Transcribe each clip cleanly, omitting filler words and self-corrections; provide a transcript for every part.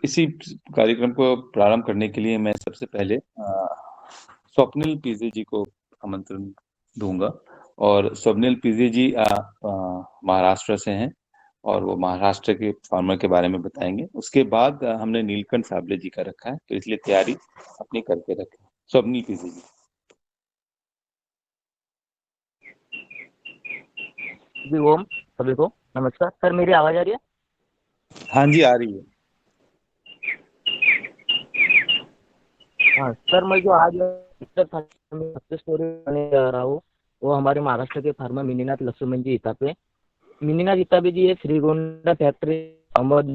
इसी कार्यक्रम को प्रारंभ करने के लिए मैं सबसे पहले स्वप्निल पीजे जी को आमंत्रण दूंगा। और स्वप्निल पीजे जी महाराष्ट्र से हैं और वो महाराष्ट्र के फार्मर के बारे में बताएंगे। उसके बाद हमने नीलकंठ साबले जी का रखा है, तो इसलिए तैयारी अपनी करके रखें। स्वप्निल पीजे जी। जी ओम, सभी को नमस्कार। सर मेरी आवाज आ रही है? हाँ जी, आ रही है। हाँ सर, मैं जो आज सक्सेस स्टोरी बनाने जा रहा हूँ वो हमारे महाराष्ट्र के फार्मर मिनीनाथ लक्ष्मण जी इतापे। मिनीनाथ इतापे जी एक श्रीगोंडा फैक्ट्री अहमदाबाद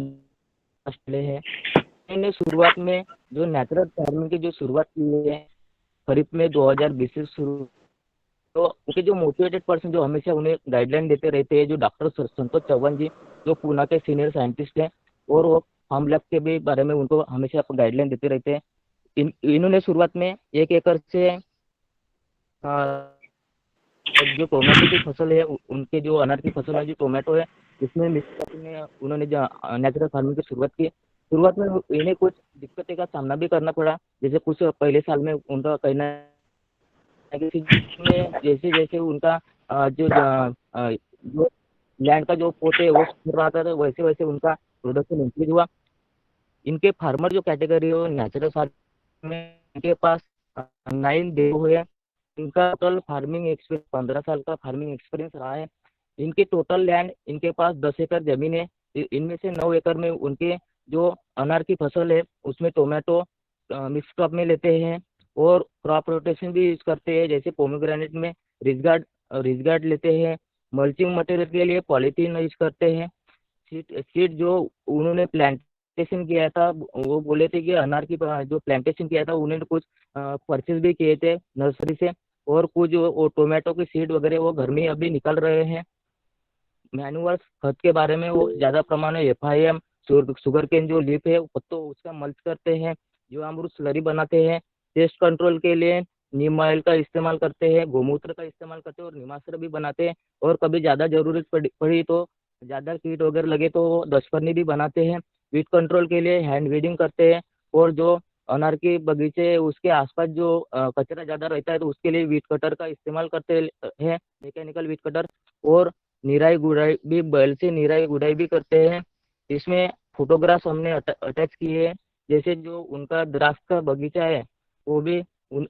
है। इन्होंने शुरुआत में जो नेचुरल फार्मिंग की जो शुरुआत की है खरीफ में 2020 से शुरू। तो उनके जो मोटिवेटेड पर्सन जो हमेशा उन्हें गाइडलाइन देते रहते हैं, जो डॉक्टर संतोष चौहान जी, जो पूना के सीनियर साइंटिस्ट हैं, और वो फार्म लैब के भी बारे में उनको हमेशा गाइडलाइन देते रहते हैं। इन्होंने शुरुआत में 1 एकड़ से जो टोमेटो की फसल है उनके जो अनार की फसल है जो टोमेटो है उसमें मिक्स में उन्होंने नेचुरल फार्मिंग की शुरुआत की। शुरुआत में इन्हें कुछ दिक्कतें का सामना भी करना पड़ा। जैसे कुछ पहले साल में उनका कहना है कि में जैसे जैसे उनका जो लैंड का जो पोत है वो सुधर रहा था, तो वैसे वैसे उनका प्रोडक्शन इंक्रीज हुआ। इनके फार्मर जो कैटेगरी है नेचुरल फार्मिंग में इनके पास 9 डे हुए। इनका टोटल फार्मिंग एक्सपीरियंस 15 साल का फार्मिंग एक्सपीरियंस रहा है। इनके टोटल लैंड इनके पास 10 एकड़ जमीन है। इनमें से 9 एकड़ में उनके जो अनार की फसल है उसमें टोमेटो मिक्स क्रॉप में लेते हैं और क्रॉप रोटेशन भी यूज करते हैं। जैसे पोमोग्रेनेट में रिजगार्ड लेते हैं। मल्चिंग मटेरियल के लिए पॉलीथीन यूज करते हैं। सीड जो उन्होंने प्लांटेशन किया था वो बोले थे कि अनार की जो प्लांटेशन किया था उन्होंने कुछ परचेज भी किए थे नर्सरी से, और कुछ वो टोमेटो की सीड वगैरह वो घर में अभी निकल रहे हैं। मैनुअल खत के बारे में वो ज्यादा प्रमाण में FIM शुगर केन जो लीफ है तो उसका मल्च करते हैं। जीवामृत स्लरी बनाते हैं। पेस्ट कंट्रोल के लिए नीम ऑयल का इस्तेमाल करते हैं, गोमूत्र का इस्तेमाल करते हैं और नीमास्त्र भी बनाते हैं। और कभी ज्यादा जरूरत पड़ी तो ज्यादा कीट वगैरह लगे तो दशपर्णी भी बनाते हैं। वीट कंट्रोल के लिए हैंड वीडिंग करते हैं। और जो अनार के बगीचे उसके आसपास जो कचरा ज्यादा रहता है तो उसके लिए वीट कटर का इस्तेमाल करते हैं, मैकेनिकल वीट कटर। और निराई गुड़ाई भी बैल से निराई गुड़ाई भी करते हैं। इसमें फोटोग्राफ्स हमने अटैच किए हैं। जैसे जो उनका द्राक्ष का बगीचा है वो भी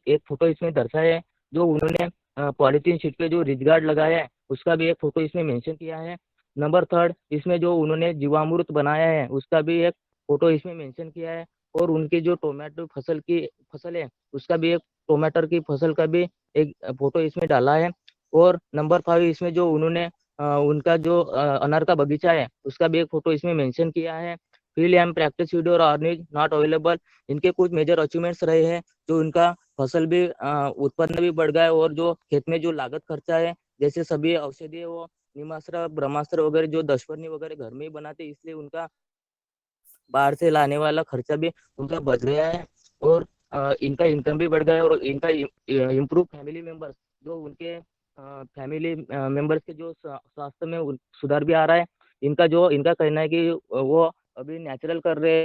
एक फोटो इसमें दर्शाया है। जो उन्होंने पॉलिथीन शीट पे जो रिजगार्ड लगाया है उसका भी एक फोटो इसमें मेंशन किया है। नंबर 3 इसमें जो उन्होंने जीवामृत बनाया है उसका भी एक फोटो इसमें मेंशन किया है। और उनकी जो टोमेटो फसल है उसका भी एक टोमेटो की फसल का भी एक फोटो इसमें डाला है। और नंबर 5 इसमें जो उन्होंने उनका जो अनार का बगीचा है उसका भी एक फोटो इसमें मेंशन किया है। फील्ड एंड प्रैक्टिस वीडियो और अर्निंग नॉट अवेलेबल। इनके कुछ मेजर अचीवमेंट्स रहे हैं। जो इनका फसल भी उत्पन्न भी बढ़ गया है और जो खेत में जो लागत खर्चा है जैसे सभी औषधि वो निमास्त्र ब्रह्मास्त्र वगैरह जो दशपर्णी वगैरह घर में ही बनाते इसलिए उनका बाहर से लाने वाला खर्चा भी उनका बच गया है। और इनका इनकम भी बढ़ गया है और इनका इम्प्रूव फैमिली मेंबर्स जो उनके फैमिली मेंबर्स के जो स्वास्थ्य में सुधार भी आ रहा है। इनका कहना है कि वो अभी नेचुरल कर रहे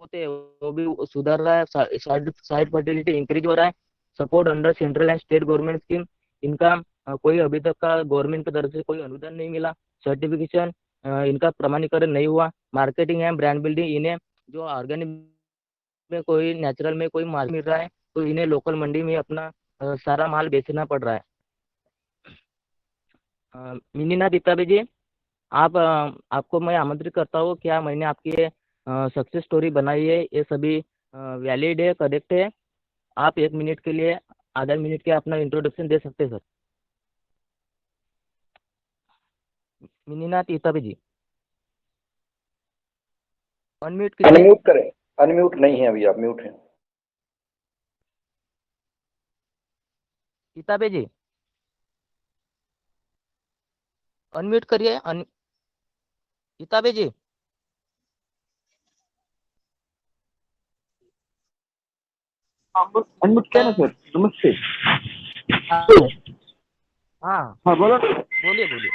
होते हैं वो भी सुधर रहा है। साइड फर्टिलिटी इंक्रीज हो रहा है। Support under central and state government scheme. इनका कोई अभी तक का गवर्नमेंट की तरफ से कोई अनुदान नहीं मिला। सर्टिफिकेशन इनका प्रमाणीकरण नहीं हुआ। मार्केटिंग एंड ब्रांड बिल्डिंग इन्हें जो ऑर्गेनिक में कोई नेचुरल में कोई माल मिल रहा है तो इन्हें लोकल मंडी में अपना सारा माल बेचना पड़ रहा है। मिनीनाथ इताबे जी, आपको मैं आमंत्रित करता हूँ। क्या मैंने आपकी ये सक्सेस स्टोरी बनाई है ये सभी वैलिड है, करेक्ट है? आप 1 मिनट के लिए आधा मिनट के अपना इंट्रोडक्शन दे सकते हैं सर। मिनीनाथ इताबे जी, अनम्यूट कीजिए। अनम्यूट करें। अनम्यूट नहीं है अभी, आप म्यूट हैं। इताबे जी, अनम्यूट करिए। इताबे जी। अनम्यूट किया ना सर, नमस्ते। हाँ हाँ, हाँ बोलो। बोलिए बोलिए।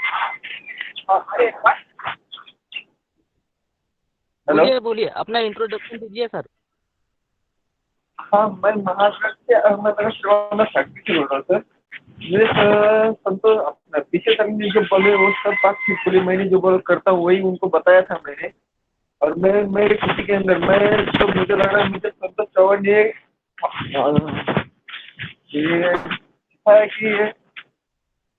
हेलो। बोलिए बोलिए, अपना इंट्रोडक्शन दीजिए सर। हाँ, मैं महाराष्ट्र के अहमदनगर शिवाना फैक्ट्री से बोल रहा हूँ सर। मेरे संतोष अपना पीछे तक ने जो बोले वो सब बात ठीक बोली, मैंने जो बोल करता हूँ वही उनको बताया था मैंने। और मैं मेरे किसी के अंदर मैं तो मुझे लग रहा है मुझे संतोष चौहान ने ये सिखाया कि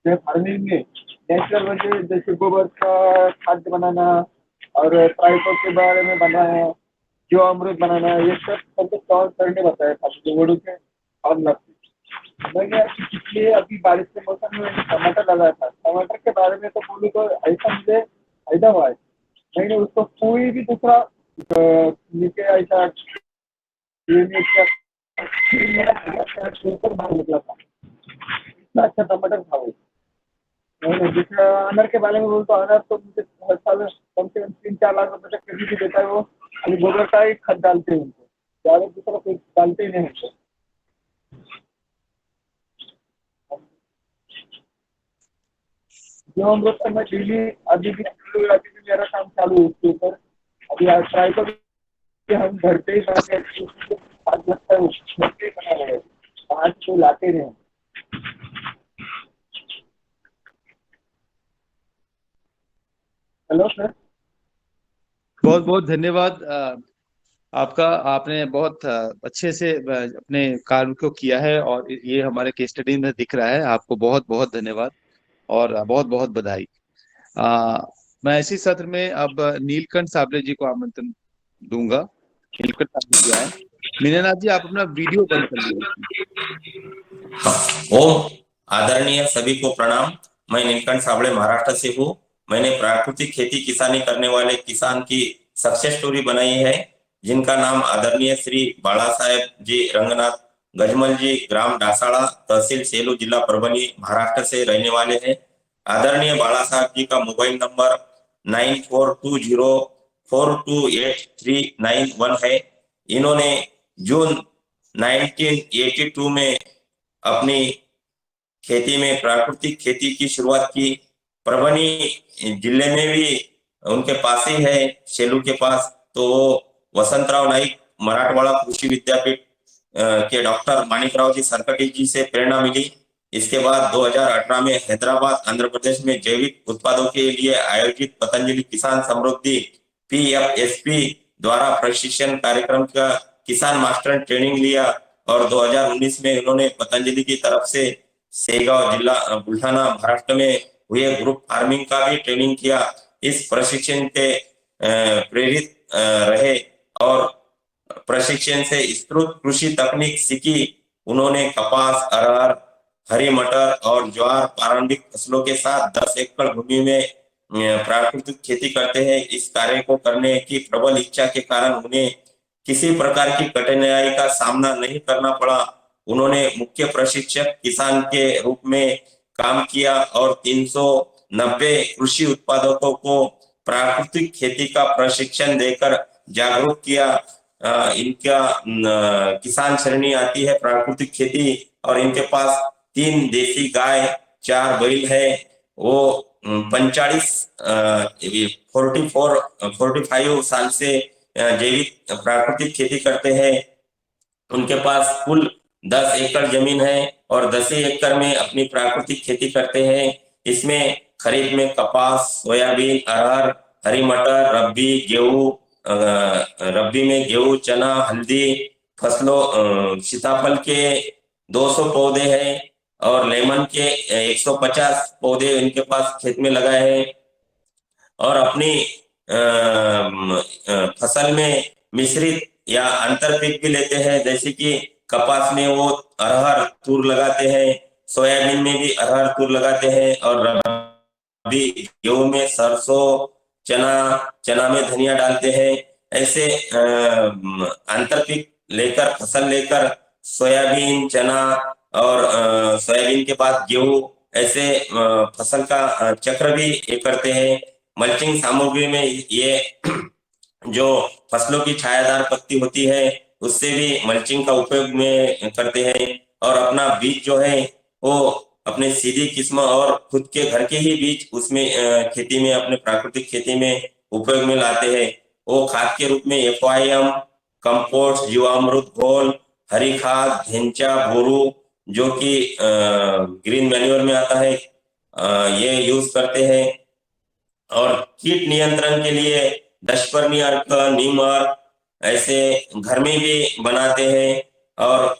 ये फार्मिंग में नेचुरल वजह जैसे गोबर का खाद बनाना और ट्राइको के बारे में बनाया, जो अमृत बनाना, ये सब संतोष चौहान सर ने बताया था मुझे वोडू के और लगती। मैंने पिछले अभी बारिश के मौसम में टमाटर लगाया था, टमाटर के बारे में तो बोलूँ तो ऐसा मुझे फायदा हुआ है। मैंने उसको कोई भी दूसरा नीचे ऐसा ये नहीं किया, मेरा सुपर भाव निकला था, इतना अच्छा टमाटर था वो। मैंने दूसरा अनार के बारे में बोलूँ तो अनार तो मुझे हर साल कम से कम 3-4 लाख रुपए तक कभी भी देता है वो। अभी गोबर का ही खाद डालते हैं उनको, ज़्यादा दूसरा कोई डालते ही नहीं हमको। जो हम लोग का मैं डेली अभी भी मेरा काम चालू है उसके ऊपर। अभी आज ट्राई कर हम घर पे ही बना के हाथ लगता है घर पे ही बना रहे हैं, बाहर से कोई लाते नहीं। Hello sir. बहुत बहुत धन्यवाद आपका। आपने बहुत अच्छे से अपने कार्य को किया है और ये हमारे केस स्टडी में दिख रहा है। आपको बहुत बहुत धन्यवाद और बहुत बहुत बधाई। आ, मैं इसी सत्र में अब नीलकंठ साबले जी को आमंत्रण दूंगा। नीलकंठ साबले जी आए। मीनानाथ जी, आप अपना वीडियो बंद कर लीजिए। ओम आदरणीय सभी को प्रणाम। मैं नीलकंठ साबले महाराष्ट्र से हूँ। मैंने प्राकृतिक खेती किसानी करने वाले किसान की सक्सेस स्टोरी बनाई है, जिनका नाम आदरणीय श्री बाला साहेब जी रंगनाथ गजमल जी, ग्राम डासाड़ा, तहसील सेलू, जिला परभनी, महाराष्ट्र से रहने वाले हैं। आदरणीय बाला साहब जी का मोबाइल नंबर 9420428391 है। इन्होंने जून 1982 में अपनी खेती में प्राकृतिक खेती की शुरुआत की। परभनी जिले में भी उनके पास ही है, सेलू के पास। तो वो वसंतराव नाईक मराठवाड़ा कृषि विद्यापीठ के डॉक्टर माणिकराव जी सरकटी जी से प्रेरणा मिली। इसके बाद 2018 में हैदराबाद आंध्र प्रदेश में जैविक उत्पादों के लिए आयोजित पतंजलि किसान समृद्धि PFSP द्वारा प्रशिक्षण कार्यक्रम का किसान मास्टर ट्रेनिंग लिया और 2019 में उन्होंने पतंजलि की तरफ से सेगांव जिला बुल्ढाना महाराष्ट्र में हुए ग्रुप फार्मिंग का भी ट्रेनिंग किया। इस प्रशिक्षण के प्रेरित रहे और प्रशिक्षण से विस्तृत कृषि तकनीक सीखी। उन्होंने कपास, अरहर, हरी मटर और ज्वार प्रारंभिक फसलों के साथ 10 एकड़ भूमि में प्राकृतिक खेती करते हैं। इस कार्य को करने की प्रबल इच्छा के कारण उन्हें किसी प्रकार की कठिनाई का सामना नहीं करना पड़ा। उन्होंने मुख्य प्रशिक्षक किसान के रूप में काम किया और 390 कृषि उत्पादकों को प्राकृतिक खेती का प्रशिक्षण देकर जागरूक किया। इनका किसान श्रेणी आती है प्राकृतिक खेती और इनके पास 3 देसी गाय, 4 बैल है। वो 45 साल से जैविक प्राकृतिक खेती करते हैं। उनके पास कुल 10 एकड़ जमीन है और 10 एकड़ में अपनी प्राकृतिक खेती करते हैं। इसमें खरीफ में कपास, सोयाबीन, अरहर, हरी मटर, रबी में गेहूं, चना, हल्दी फसलों, सीताफल के 200 पौधे हैं और लेमन के 150 पौधे इनके पास खेत में लगाए हैं। और अपनी फसल में मिश्रित या अंतर पीक भी लेते हैं, जैसे कि कपास में वो अरहर तूर लगाते हैं, सोयाबीन में भी अरहर तूर लगाते हैं और रबी गेहूं में सरसों, चना में धनिया डालते हैं। ऐसे अंतर पीक लेकर फसल लेकर सोयाबीन, चना और सोयाबीन के बाद गेहूं, ऐसे फसल का चक्र भी ये करते हैं। मल्चिंग सामग्री में ये जो फसलों की छायादार पत्ती होती है उससे भी मल्चिंग का उपयोग में करते हैं। और अपना बीज जो है वो अपने सीधी किस्म और खुद के घर के ही बीज उसमें खेती में, अपने प्राकृतिक खेती में उपयोग में लाते हैं। वो खाद के रूप में FOIM, कंपोस्ट, जीवामृत घोल, हरी खाद, ढेंचा, बोरू जो कि ग्रीन मैन्योर में आता है, ये यूज करते हैं। और कीट नियंत्रण के लिए दशपर्णी अर्क, नीम अर्क ऐसे घर में भी बनाते हैं। और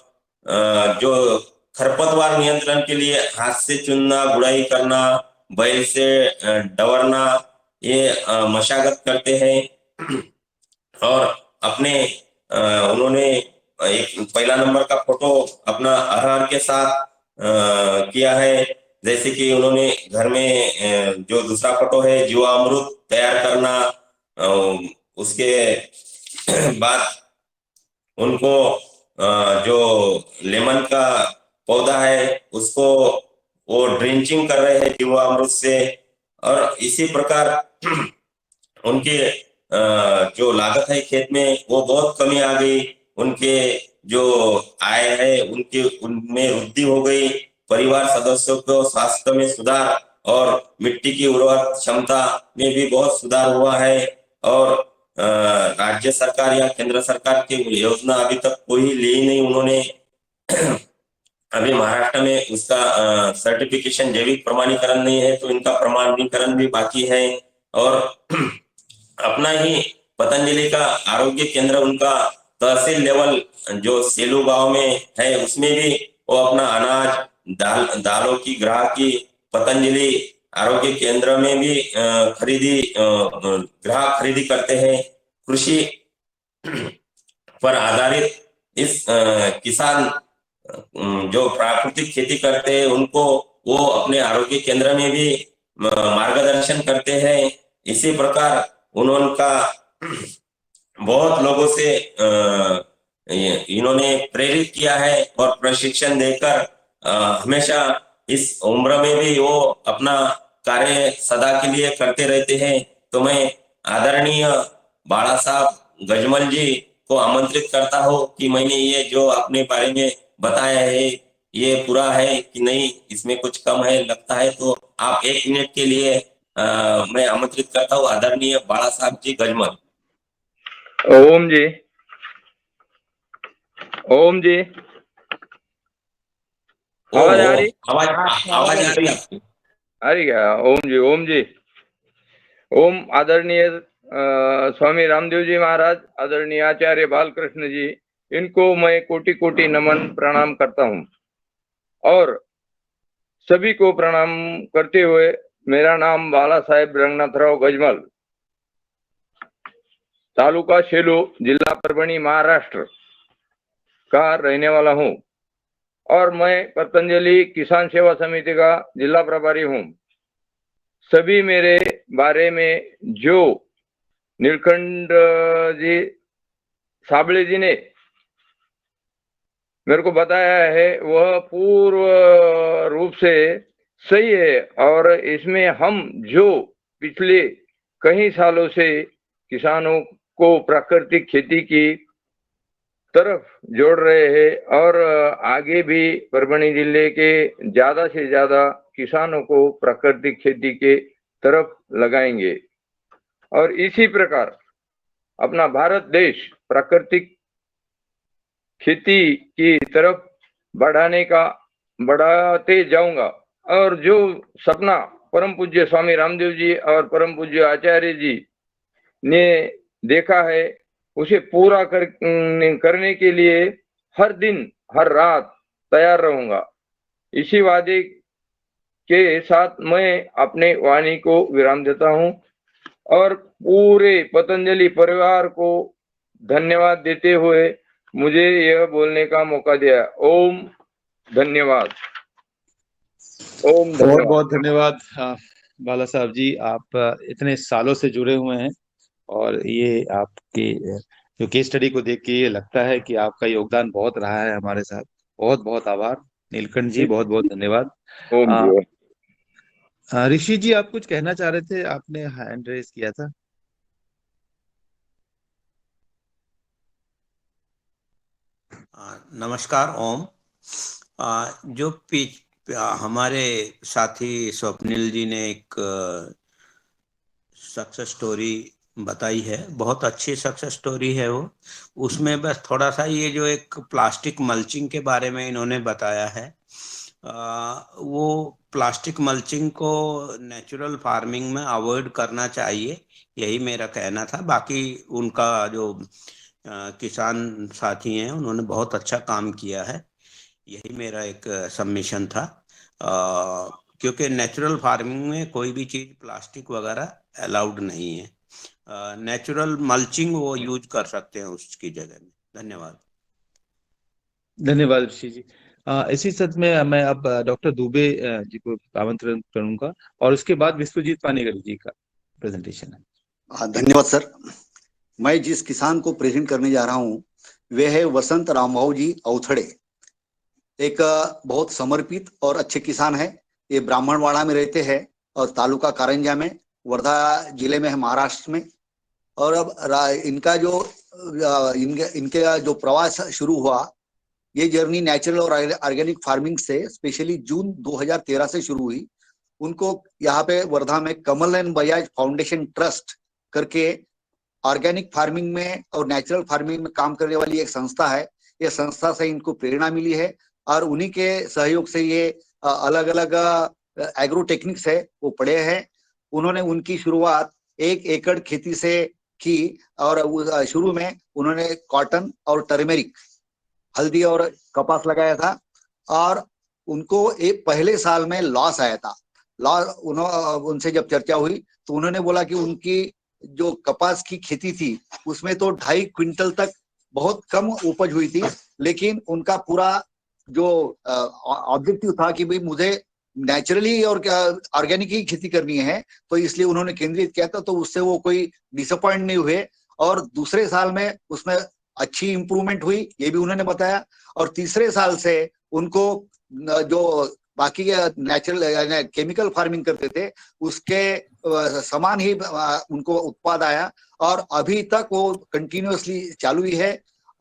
जो खरपतवार नियंत्रण के लिए हाथ से चुनना, गुड़ाई करना, बैल से डवरना, ये मशागत करते हैं। और अपने उन्होंने एक पहला नंबर का फोटो अपना अरहर के साथ किया है। जैसे कि उन्होंने घर में जो दूसरा फोटो है जीवामृत तैयार करना, उसके बाद उनको जो लेमन का पौधा है उसको वो ड्रिंचिंग कर रहे हैं जीवामृत से। और इसी प्रकार उनके जो लागत है खेत में वो बहुत कमी आ गई। उनके जो आय है उनके उनमें वृद्धि हो गई। परिवार सदस्यों को स्वास्थ्य में सुधार और मिट्टी की उर्वरक क्षमता में भी बहुत सुधार हुआ है। और राज्य सरकार या केंद्र सरकार की योजना अभी तक कोई ली नहीं उन्होंने। अभी महाराष्ट्र में उसका सर्टिफिकेशन जैविक प्रमाणीकरण नहीं है, तो इनका प्रमाणीकरण भी बाकी है। और अपना ही पतंजलि का आरोग्य केंद्र उनका तहसील लेवल जो सेलू गांव में है उसमें भी वो अपना अनाज दालों की ग्राहकी पतंजलि आरोग्य केंद्र में भी ग्राहक खरीदी करते हैं। कृषि पर आधारित इस किसान जो प्राकृतिक खेती करते हैं उनको वो अपने आरोग्य केंद्र में भी मार्गदर्शन करते हैं। इसी प्रकार उनका बहुत लोगों से इन्होंने प्रेरित किया है और प्रशिक्षण देकर हमेशा इस उम्र में भी वो अपना कार्य सदा के लिए करते रहते हैं। तो मैं आदरणीय बाला साहब गजमल जी को आमंत्रित करता हूँ कि मैंने ये जो अपने बारे में बताया है ये पूरा है कि नहीं, इसमें कुछ कम है लगता है तो आप 1 मिनट के लिए मैं आमंत्रित करता हूँ आदरणीय बाला साहब जी गजमल। ओम जी, ओम जी, आवाज आ रही? आवाज आ रही आपकी? आ रही क्या? ओम जी, ओम जी, ओम। आदरणीय स्वामी रामदेव जी महाराज, आदरणीय आचार्य बालकृष्ण जी, इनको मैं कोटि कोटि नमन प्रणाम करता हूँ। और सभी को प्रणाम करते हुए, मेरा नाम बाला साहेब रंगनाथराव गजमल, तालुका सेलू, जिला परभणी, महाराष्ट्र का रहने वाला हूँ। और मैं पतंजलि किसान सेवा समिति का जिला प्रभारी हूँ। सभी मेरे बारे में जो नीलकंठ जी साबळे जी ने मेरे को बताया है वह पूर्व रूप से सही है। और इसमें हम जो पिछले कई सालों से किसानों को प्राकृतिक खेती की तरफ जोड़ रहे हैं और आगे भी परभणी जिले के ज्यादा से ज्यादा किसानों को प्राकृतिक खेती के तरफ लगाएंगे। और इसी प्रकार अपना भारत देश प्राकृतिक खेती की तरफ बढ़ाते जाऊंगा। और जो सपना परम पूज्य स्वामी रामदेव जी और परम पूज्य आचार्य जी ने देखा है उसे पूरा करने के लिए हर दिन हर रात तैयार रहूंगा। इसी वादे के साथ मैं अपने वाणी को विराम देता हूं और पूरे पतंजलि परिवार को धन्यवाद देते हुए मुझे यह बोलने का मौका दिया। ओम धन्यवाद। ओम बहुत धन्यवाद। बहुत धन्यवाद बाला साहब जी, आप इतने सालों से जुड़े हुए हैं और ये आपके जो केस स्टडी को देख के ये लगता है कि आपका योगदान बहुत रहा है हमारे साथ। बहुत बहुत आभार नीलकंठ जी, बहुत बहुत धन्यवाद। ओम आ, जी। ऋषि जी, आप कुछ कहना चाह रहे थे, आपने हैंड रेस किया था। नमस्कार, ओम। जो हमारे साथी स्वप्निल जी ने एक सक्सेस स्टोरी बताई है, बहुत अच्छी सक्सेस स्टोरी है वो। उसमें बस थोड़ा सा ये जो एक प्लास्टिक मल्चिंग के बारे में इन्होंने बताया है, वो प्लास्टिक मल्चिंग को नेचुरल फार्मिंग में अवॉइड करना चाहिए, यही मेरा कहना था। बाकी उनका जो किसान साथी हैं उन्होंने बहुत अच्छा काम किया है, यही मेरा एक सबमिशन था। क्योंकि नेचुरल फार्मिंग में कोई भी चीज प्लास्टिक वगैरह अलाउड नहीं है, नेचुरल मल्चिंग वो यूज कर सकते हैं उसकी जगह में। धन्यवाद। धन्यवाद ऋषि जी। इसी सत्र में मैं अब डॉक्टर दुबे जी को आमंत्रण करूंगा, और उसके बाद विश्वजीत पानीगर जी का प्रेजेंटेशन है। धन्यवाद सर। मैं जिस किसान को प्रेजेंट करने जा रहा हूँ वे है वसंत रामभाऊ जी औथड़े। एक बहुत समर्पित और अच्छे किसान है। ये ब्राह्मणवाड़ा में रहते हैं और तालुका कारंजा में, वर्धा जिले में है, महाराष्ट्र में। और अब इनका जो इनके जो प्रवास शुरू हुआ, ये जर्नी नेचुरल और ऑर्गेनिक फार्मिंग से स्पेशली जून 2013 से शुरू हुई। उनको यहाँ पे वर्धा में कमल एंड बजाज फाउंडेशन ट्रस्ट करके ऑर्गेनिक फार्मिंग में और नेचुरल फार्मिंग में काम करने वाली एक संस्था है। ये संस्था से इनको प्रेरणा मिली है और उन्हीं के सहयोग से ये अलग अलग एग्रो टेक्निक्स है वो पढ़े हैं। उन्होंने उनकी शुरुआत 1 एकड़ खेती से की और शुरू में उन्होंने कॉटन और टर्मेरिक, हल्दी और कपास लगाया था। और उनको एक पहले साल में लॉस आया था। उनसे जब चर्चा हुई तो उन्होंने बोला कि उनकी जो कपास की खेती थी उसमें तो 2.5 क्विंटल तक बहुत कम उपज हुई थी, लेकिन उनका पूरा जो ऑब्जेक्टिव था कि भाई मुझे नेचुरली और ऑर्गेनिक ही खेती करनी है, तो इसलिए उन्होंने केंद्रित किया था। तो उससे वो कोई डिसअपॉइंट नहीं हुए और दूसरे साल में उसमें अच्छी इंप्रूवमेंट हुई, ये भी उन्होंने बताया। और तीसरे साल से उनको जो बाकी नेचुरल केमिकल फार्मिंग करते थे उसके समान ही उनको उत्पाद आया और अभी तक वो कंटिन्यूअसली चालू ही है।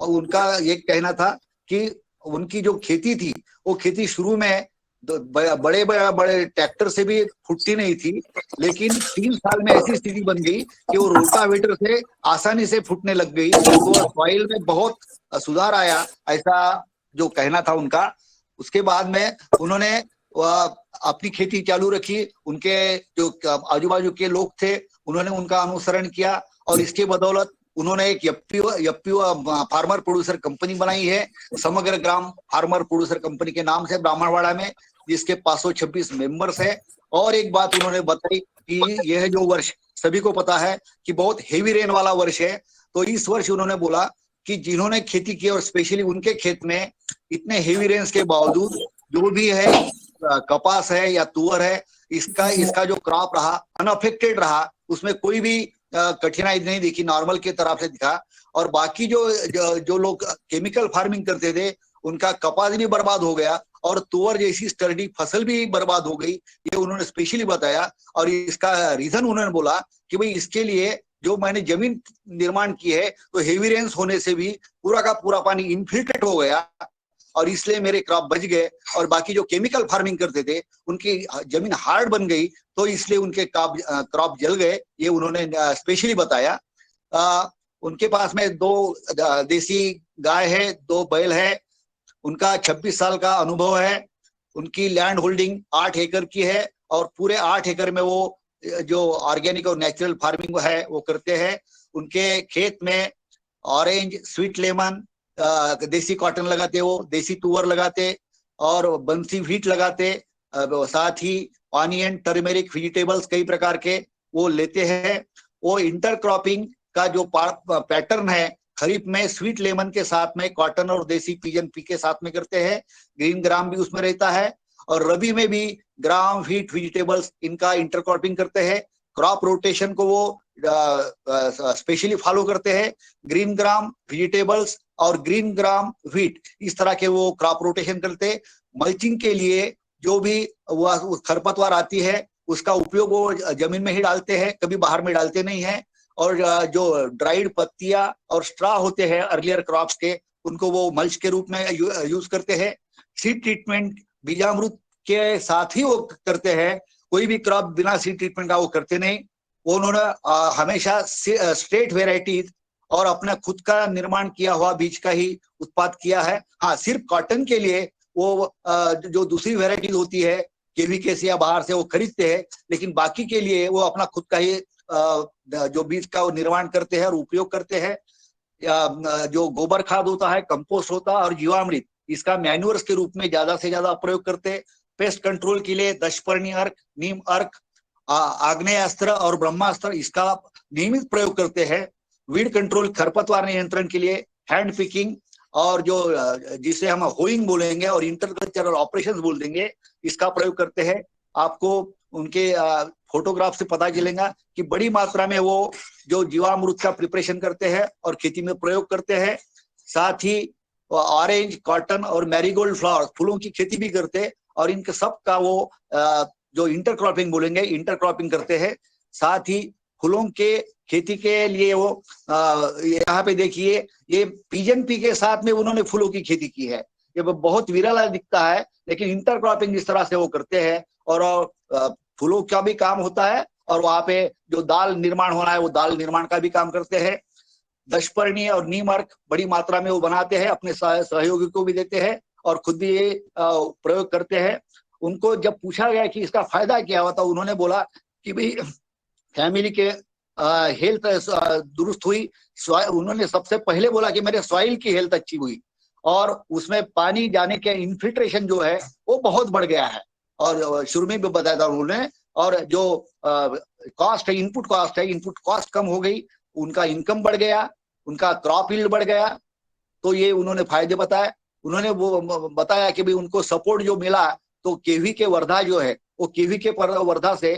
और उनका ये कहना था कि उनकी जो खेती थी वो खेती शुरू में बड़े बड़े ट्रैक्टर से भी फुटती नहीं थी, लेकिन 3 साल में ऐसी स्थिति बन गई कि वो रोटावेटर से आसानी से फुटने लग गई। तो सॉइल में बहुत सुधार आया, ऐसा जो कहना था उनका। उसके बाद में उन्होंने अपनी खेती चालू रखी। उनके जो आजू बाजू के लोग थे उन्होंने उनका अनुसरण किया और इसके बदौलत उन्होंने एक यप्पी फार्मर प्रोड्यूसर कंपनी बनाई है, समग्र ग्राम फार्मर प्रोड्यूसर कंपनी के नाम से, ब्राह्मणवाड़ा में, जिसके 526 मेंबर्स है। और एक बात उन्होंने बताई कि यह जो वर्ष सभी को पता है कि बहुत हेवी रेन वाला वर्ष है, तो इस वर्ष उन्होंने बोला कि जिन्होंने खेती की और स्पेशली उनके खेत में इतने हेवी रेन्स के बावजूद जो भी है कपास है या तुअर है, इसका जो क्रॉप रहा अनअफेक्टेड रहा, उसमें कोई भी कठिनाई नहीं दिखी, नॉर्मल की तरफ से दिखा। और बाकी जो लोग केमिकल फार्मिंग करते थे उनका कपास भी बर्बाद हो गया और तुअर जैसी स्टर्डी फसल भी बर्बाद हो गई, ये उन्होंने स्पेशली बताया। और इसका रीजन उन्होंने बोला कि भाई इसके लिए जो मैंने जमीन निर्माण की है तो हेवी रेन्स होने से भी पूरा का पूरा पानी इन्फिल्ट्रेट हो गया और इसलिए मेरे क्रॉप बच गए। और बाकी जो केमिकल फार्मिंग करते थे उनकी जमीन हार्ड बन गई तो इसलिए उनके क्रॉप जल गए, ये उन्होंने स्पेशली बताया। उनके पास में 2 देसी गाय है, 2 बैल है। उनका 26 साल का अनुभव है। उनकी लैंड होल्डिंग 8 एकड़ की है और पूरे 8 एकड़ में वो जो ऑर्गेनिक और नेचुरल फार्मिंग है वो करते हैं। उनके खेत में ऑरेंज, स्वीट लेमन, देसी कॉटन लगाते, वो देसी तुअर लगाते और बंसी व्हीट लगाते, साथ ही ऑनियन, टर्मेरिक, वेजिटेबल्स कई प्रकार के वो लेते हैं। वो इंटरक्रॉपिंग का जो पैटर्न है, खरीफ में स्वीट लेमन के साथ में कॉटन और देसी पिजन पी के साथ में करते हैं, ग्रीन ग्राम भी उसमें रहता है। और रबी में भी ग्राम, व्हीट, वेजिटेबल्स इनका इंटरक्रॉपिंग करते हैं। क्रॉप रोटेशन को वो स्पेशली फॉलो करते हैं। ग्रीन ग्राम वेजिटेबल्स और ग्रीन ग्राम व्हीट, इस तरह के वो क्रॉप रोटेशन करते। मल्चिंग के लिए जो भी खरपतवार आती है उसका उपयोग वो जमीन में ही डालते हैं, कभी बाहर में डालते नहीं है। और जो ड्राइड पत्तियां और स्ट्रा होते हैं अर्लियर क्रॉप्स के, उनको वो मल्च के रूप में यूज करते हैं। सीड ट्रीटमेंट बीजामृत के साथ ही वो करते हैं, कोई भी क्रॉप बिना सीड ट्रीटमेंट का वो करते नहीं। वो उन्होंने हमेशा स्ट्रेट वेराइटीज और अपना खुद का निर्माण किया हुआ बीज का ही उत्पाद किया है। हाँ, सिर्फ कॉटन के लिए वो जो दूसरी वेराइटीज होती है केवीके या बाहर से वो खरीदते हैं, लेकिन बाकी के लिए वो अपना खुद का ही जो बीज का वो निर्माण करते हैं और उपयोग करते हैं। जो गोबर खाद होता है, कंपोस्ट होता है और जीवामृत, इसका मैन्यूअर्स के रूप में ज्यादा से ज्यादा प्रयोग करते हैं। पेस्ट कंट्रोल के लिए दशपर्णी अर्क, नीम अर्क, आग्नेय अस्त्र और ब्रह्मास्त्र इसका नियमित प्रयोग करते हैं। वीड कंट्रोल, खरपतवार नियंत्रण के लिए हैंड पिकिंग और जो जिसे हम होइंग बोलेंगे और इंटरकल्चरल ऑपरेशंस बोल देंगे, इसका प्रयोग करते हैं। आपको उनके फोटोग्राफ से पता चलेगा कि बड़ी मात्रा में वो जो जीवामृत का प्रिपरेशन करते हैं और खेती में प्रयोग करते हैं। साथ ही ऑरेंज, कॉटन और मैरीगोल्ड फ्लावर फूलों की खेती भी करते हैं और इनके सब का वो जो इंटरक्रॉपिंग बोलेंगे, इंटरक्रॉपिंग करते हैं। साथ ही फूलों के खेती के लिए वो यहाँ पे देखिए, ये पिजन पी के साथ में उन्होंने फूलों की खेती की है। ये बहुत विरल दिखता है, लेकिन इंटरक्रॉपिंग इस तरह से वो करते हैं और फूलों का भी काम होता है और वहां पे जो दाल निर्माण होना है वो दाल निर्माण का भी काम करते हैं। दशपर्णी और नीम अर्क बड़ी मात्रा में वो बनाते हैं, अपने सहयोगी को भी देते हैं और खुद भी ये प्रयोग करते हैं। उनको जब पूछा गया कि इसका फायदा क्या हुआ, तो उन्होंने बोला कि भाई फैमिली के हेल्थ दुरुस्त हुई। उन्होंने सबसे पहले बोला कि मेरे सॉइल की हेल्थ अच्छी हुई और उसमें पानी जाने के इन्फिल्ट्रेशन जो है वो बहुत बढ़ गया है। और शुरू में भी बताया था उन्होंने, और जो कॉस्ट है, इनपुट कॉस्ट कम हो गई, उनका इनकम बढ़ गया, उनका क्रॉप यील्ड बढ़ गया। तो ये उन्होंने फायदे बताए। उन्होंने वो बताया कि भाई उनको सपोर्ट जो मिला, तो केवी के वर्धा जो है वो केवी के वर्धा से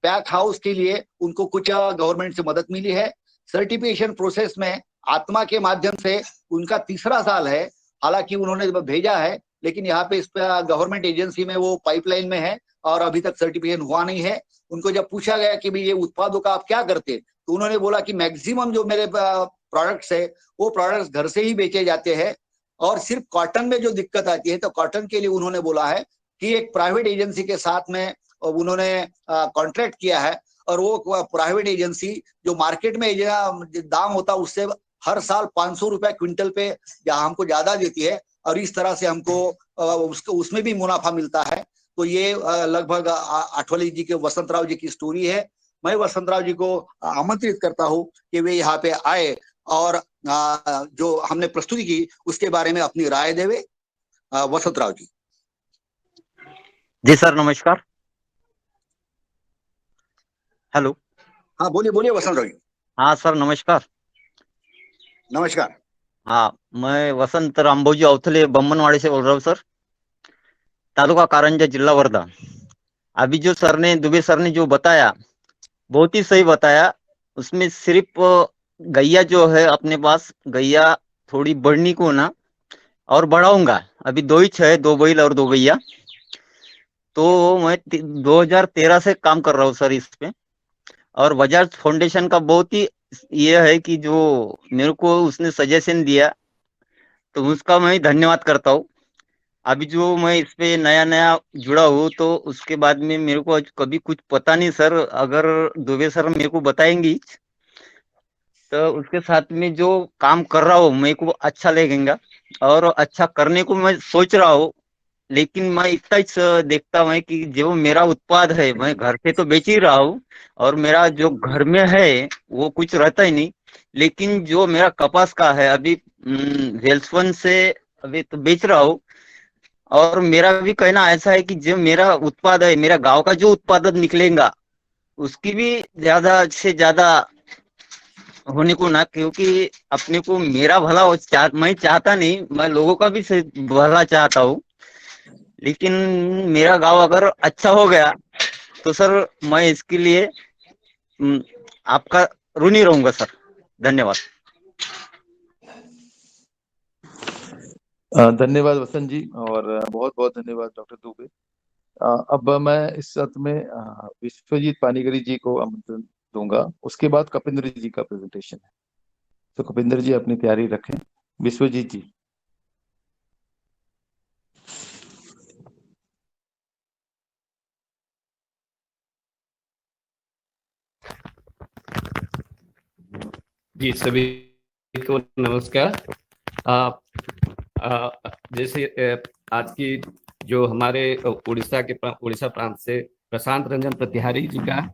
पैक हाउस के लिए उनको कुछ गवर्नमेंट से मदद मिली है। सर्टिफिकेशन प्रोसेस में आत्मा के माध्यम से उनका तीसरा साल है। हालांकि उन्होंने भेजा है, लेकिन यहाँ पे इस पे गवर्नमेंट एजेंसी में वो पाइपलाइन में है और अभी तक सर्टिफिकेशन हुआ नहीं है। उनको जब पूछा गया कि भाई ये उत्पादों का आप क्या करते, तो उन्होंने बोला कि मैक्सिमम जो मेरे प्रोडक्ट्स है वो प्रोडक्ट्स घर से ही बेचे जाते हैं। और सिर्फ कॉटन में जो दिक्कत आती है, तो कॉटन के लिए उन्होंने बोला है कि एक प्राइवेट एजेंसी के साथ में उन्होंने कॉन्ट्रैक्ट किया है और वो प्राइवेट एजेंसी जो मार्केट में दाम होता है उससे हर साल 500 रुपए क्विंटल पे हमको ज्यादा देती है और इस तरह से हमको उसमें भी मुनाफा मिलता है। तो ये लगभग आठवले जी के वसंतराव जी की स्टोरी है। मैं वसंतराव जी को आमंत्रित करता हूँ कि वे यहाँ पे आए और जो हमने प्रस्तुति की उसके बारे में अपनी राय देवे। वसंतराव जी। जी सर, नमस्कार। हेलो। हाँ, बोलिए बोलिए वसंतराव जी। हाँ सर, नमस्कार। नमस्कार। हाँ, मैं वसंत रामभोजी अवथले बम्बनवाड़ी से बोल रहा हूँ सर, तालुका कारंजा, जिला वर्धा। अभी जो सर ने, दुबे सर ने जो बताया, बहुत ही सही बताया। उसमें सिर्फ गैया जो है अपने पास, गैया थोड़ी बढ़नी को ना और बढ़ाऊंगा। अभी दो ही है, दो बैल और दो गैया। तो मैं 2013 से काम कर रहा हूँ सर इस पे। और बजाज फाउंडेशन का बहुत ही ये है कि जो मेरे को उसने सजेशन दिया, तो उसका मैं धन्यवाद करता हूँ। अभी जो मैं इस पे नया नया जुड़ा हूँ, तो उसके बाद में मेरे को कभी कुछ पता नहीं सर। अगर दुबे सर मेरे को बताएंगी, तो उसके साथ में जो काम कर रहा हूँ मेरे को अच्छा लगेगा और अच्छा करने को मैं सोच रहा हूँ। लेकिन मैं इतना ही देखता हूँ कि जो मेरा उत्पाद है मैं घर से तो बेच ही रहा हूँ और मेरा जो घर में है वो कुछ रहता ही नहीं। लेकिन जो मेरा कपास का है, अभी वेल्सवन से अभी तो बेच रहा हूँ। और मेरा भी कहना ऐसा है कि जो मेरा उत्पाद है, मेरा गांव का जो उत्पादन निकलेगा उसकी भी ज्यादा से ज्यादा होने को ना, क्योंकि अपने को मेरा भला मैं चाहता नहीं, मैं लोगों का भी भला चाहता हूँ। लेकिन मेरा गांव अगर अच्छा हो गया तो सर मैं इसके लिए आपका ऋणी रहूंगा सर। धन्यवाद। धन्यवाद वसंत जी और बहुत बहुत धन्यवाद डॉक्टर दुबे। अब मैं इस सत्र में विश्वजीत पानीगरी जी को आमंत्रण दूंगा। उसके बाद कपिंद्र जी का प्रेजेंटेशन है, तो कपिंद्र जी अपनी तैयारी रखें। विश्वजीत जी। जी, सभी को नमस्कार। जैसे आज की जो हमारे उड़ीसा प्रांत से प्रशांत रंजन प्रतिहारी जी का,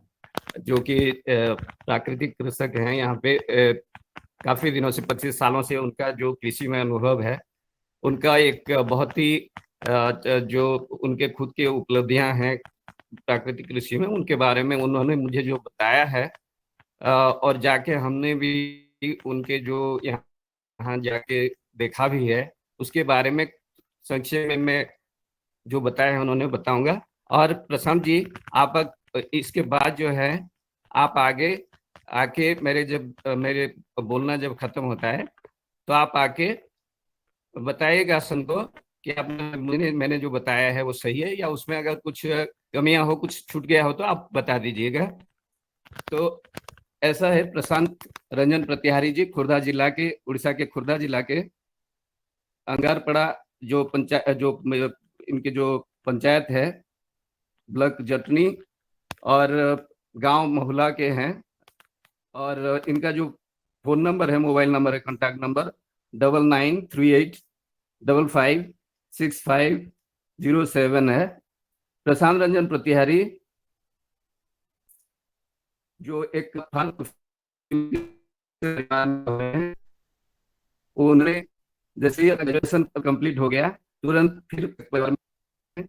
जो कि प्राकृतिक कृषक हैं यहाँ पे, काफी दिनों से 25 सालों से उनका जो कृषि में अनुभव है, उनका एक बहुत ही जो उनके खुद के उपलब्धियां हैं प्राकृतिक कृषि में, उनके बारे में उन्होंने मुझे जो बताया है, और जाके हमने भी उनके जो यहाँ जाके देखा भी है, उसके बारे में संक्षेप में मैं जो बताया है उन्होंने बताऊंगा। और प्रशांत जी, आप इसके बाद जो है आप आगे आके मेरे बोलना जब खत्म होता है तो आप आके बताइएगा सबको कि मैंने जो बताया है वो सही है, या उसमें अगर कुछ कमियां हो, कुछ छूट गया हो तो आप बता दीजिएगा। तो ऐसा है, प्रशांत रंजन प्रतिहारी जी उड़ीसा के खुर्दा जिला के अंगारपड़ा जो इनके जो पंचायत है, ब्लॉक जटनी और गांव महुला के हैं। और इनका जो फोन नंबर है, मोबाइल नंबर है, कॉन्टैक्ट नंबर 9938556507 है। प्रशांत रंजन प्रतिहारी जो एक उन्होंने जैसे ही ग्रेजुएशन कंप्लीट हो गया, तुरंत फिर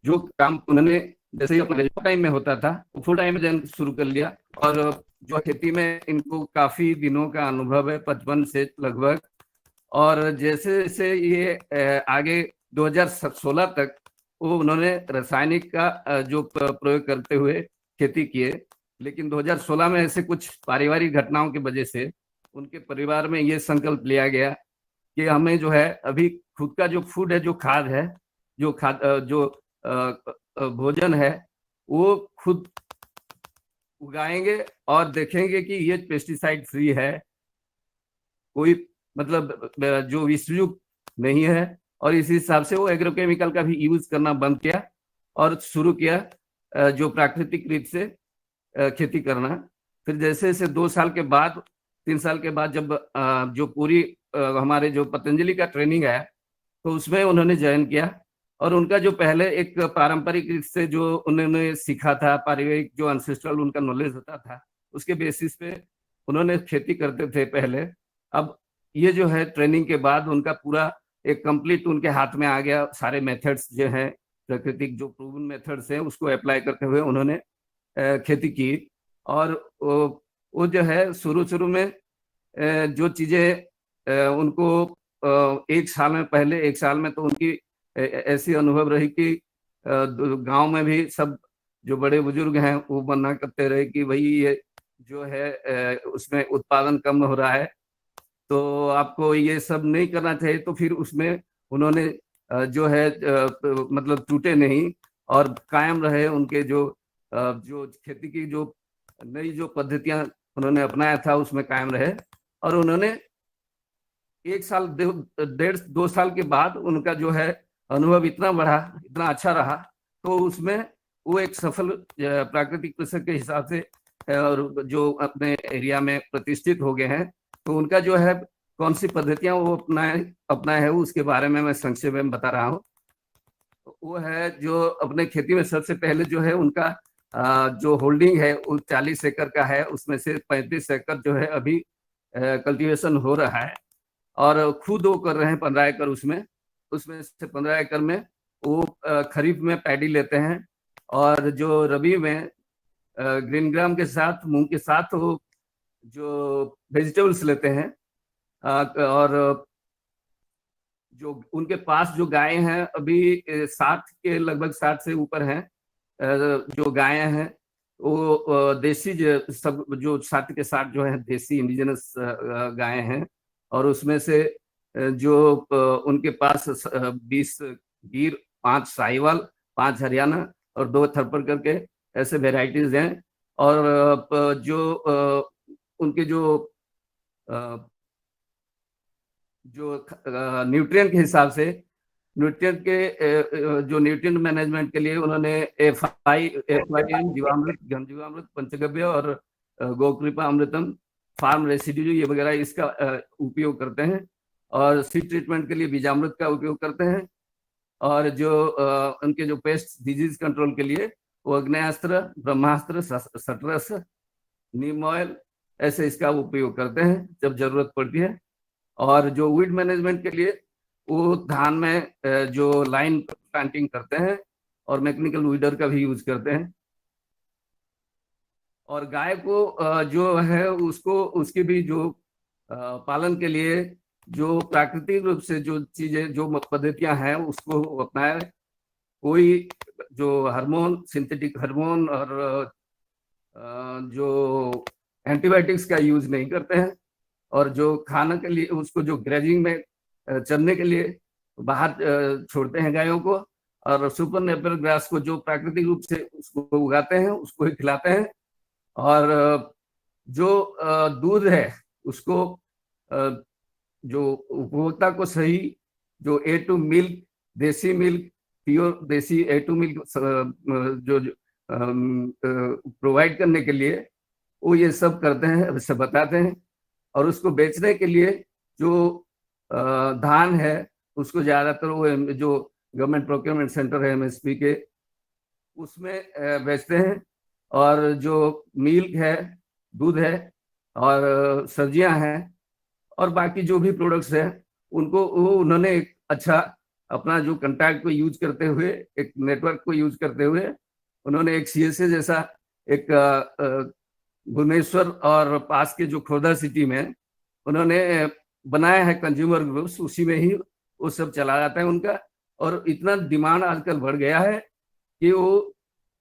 जो काम उन्होंने जैसे ही अपना टाइम में होता था, फुल टाइम में शुरू कर लिया। और जो खेती में इनको काफी दिनों का अनुभव है, 55 से लगभग। और जैसे जैसे ये आगे 2016 तक उन्होंने रासायनिक का जो प्रयोग करते हुए खेती किए, लेकिन 2016 में ऐसे कुछ पारिवारिक घटनाओं की वजह से उनके परिवार में ये संकल्प लिया गया कि हमें जो है अभी खुद का जो फूड है, जो खाद है, जो भोजन है, वो खुद उगाएंगे और देखेंगे कि ये पेस्टिसाइड फ्री है, कोई मतलब जो विषयुक्त नहीं है। और इस हिसाब से वो एग्रोकेमिकल का भी यूज करना बंद किया और शुरू किया जो प्राकृतिक रीत से खेती करना। फिर जैसे जैसे 2 साल के बाद, 3 साल के बाद जब जो पूरी हमारे जो पतंजलि का ट्रेनिंग आया, तो उसमें उन्होंने ज्वाइन किया। और उनका जो पहले एक पारंपरिक रीत से जो उन्होंने सीखा था, पारिवारिक जो एंसेस्ट्रल उनका नॉलेज होता था, उसके बेसिस पे उन्होंने खेती करते थे पहले। अब ये जो है ट्रेनिंग के बाद उनका पूरा एक कंप्लीट उनके हाथ में आ गया। सारे मेथड्स जो हैं, प्राकृतिक जो प्रूवन मेथड्स हैं, उसको अप्लाई करते हुए उन्होंने खेती की। और वो जो है शुरू में जो चीजें उनको एक साल में तो उनकी ऐसी अनुभव रही कि गांव में भी सब जो बड़े बुजुर्ग हैं वो मना करते रहे कि भाई ये जो है उसमें उत्पादन कम हो रहा है, तो आपको ये सब नहीं करना चाहिए। तो फिर उसमें उन्होंने जो है मतलब टूटे नहीं और कायम रहे। उनके जो खेती की जो नई जो पद्धतियां उन्होंने अपनाया था, उसमें कायम रहे। और उन्होंने 1-1.5-2 साल के बाद उनका जो है अनुभव इतना बढ़ा, इतना अच्छा रहा, तो उसमें वो एक सफल प्राकृतिक कृषक के हिसाब से और जो अपने एरिया में प्रतिष्ठित हो गए हैं। तो उनका जो है कौन सी पद्धतियां वो अपनाए है, उसके बारे में मैं संक्षेप में बता रहा हूँ। वो है जो अपने खेती में सबसे पहले जो है उनका जो होल्डिंग है वो 40 एकड़ का है। उसमें से 35 एकड़ जो है अभी कल्टीवेशन हो रहा है, और खुद वो कर रहे हैं 15 एकड़। उसमें से 15 एकड़ में वो खरीफ में पैडी लेते हैं, और जो रबी में ग्रीन ग्राम के साथ, मूंग के साथ वो जो वेजिटेबल्स लेते हैं। और जो उनके पास जो गाय हैं अभी 60 के लगभग 60 से ऊपर हैं जो गायें हैं, वो देसी सब जो 60 के 60 जो है देसी इंडिजिनस गायें हैं। और उसमें से जो उनके पास 20 गिर, 5 साहिवाल, 5 हरियाणा और 2 थरपर करके ऐसे वेराइटीज हैं। और जो उनके जो न्यूट्रिएंट के हिसाब से, न्यूट्रिएंट के जो न्यूट्रिएंट मैनेजमेंट के लिए उन्होंने FIM, जीवामृत, घन जीवामृत, पंचगव्य और गोकृपा अमृतम फार्म रेसिड्यू ये वगैरह इसका उपयोग करते हैं, और सीड ट्रीटमेंट के लिए बीजामृत का उपयोग करते हैं, और जो उनके जो पेस्ट डिजीज कंट्रोल के लिए वो अग्नेयास्त्र, ब्रह्मास्त्र, सटरस, नीम ऑयल ऐसे इसका उपयोग करते हैं जब जरूरत पड़ती है। और जो वीड मैनेजमेंट के लिए वो धान में जो लाइन प्लांटिंग करते हैं और मैकेनिकल वीडर का भी यूज करते हैं। और गाय को जो है उसको उसकी भी जो पालन के लिए जो प्राकृतिक रूप से जो चीजें जो पद्धतियां हैं उसको अपनाए। कोई जो हार्मोन, सिंथेटिक हार्मोन और जो एंटीबायोटिक्स का यूज नहीं करते हैं। और जो खाना के लिए उसको जो ग्रेजिंग में चरने के लिए बाहर छोड़ते हैं गायों को, और सुपर नेपियर ग्रास को जो प्राकृतिक रूप से उसको उगाते हैं उसको ही खिलाते हैं। और जो दूध है उसको जो उपभोक्ता को सही जो A2 मिल्क, देसी मिल्क, प्योर देसी A2 मिल्क जो प्रोवाइड करने के लिए वो ये सब करते हैं, सब बताते हैं। और उसको बेचने के लिए जो धान है उसको ज्यादातर वो जो गवर्नमेंट प्रोक्योरमेंट सेंटर है MSP के उसमें बेचते हैं। और जो मिल्क है, दूध है और सब्जियां हैं और बाकी जो भी प्रोडक्ट्स है उनको वो उन्होंने एक अच्छा अपना जो कंटैक्ट को यूज करते हुए, एक नेटवर्क को यूज करते हुए उन्होंने एक CSA जैसा एक भुवनेश्वर और पास के जो खोर्धा सिटी में उन्होंने बनाया है कंज्यूमर ग्रुप्स, उसी में ही वो सब चला जाता है उनका। और इतना डिमांड आजकल बढ़ गया है कि वो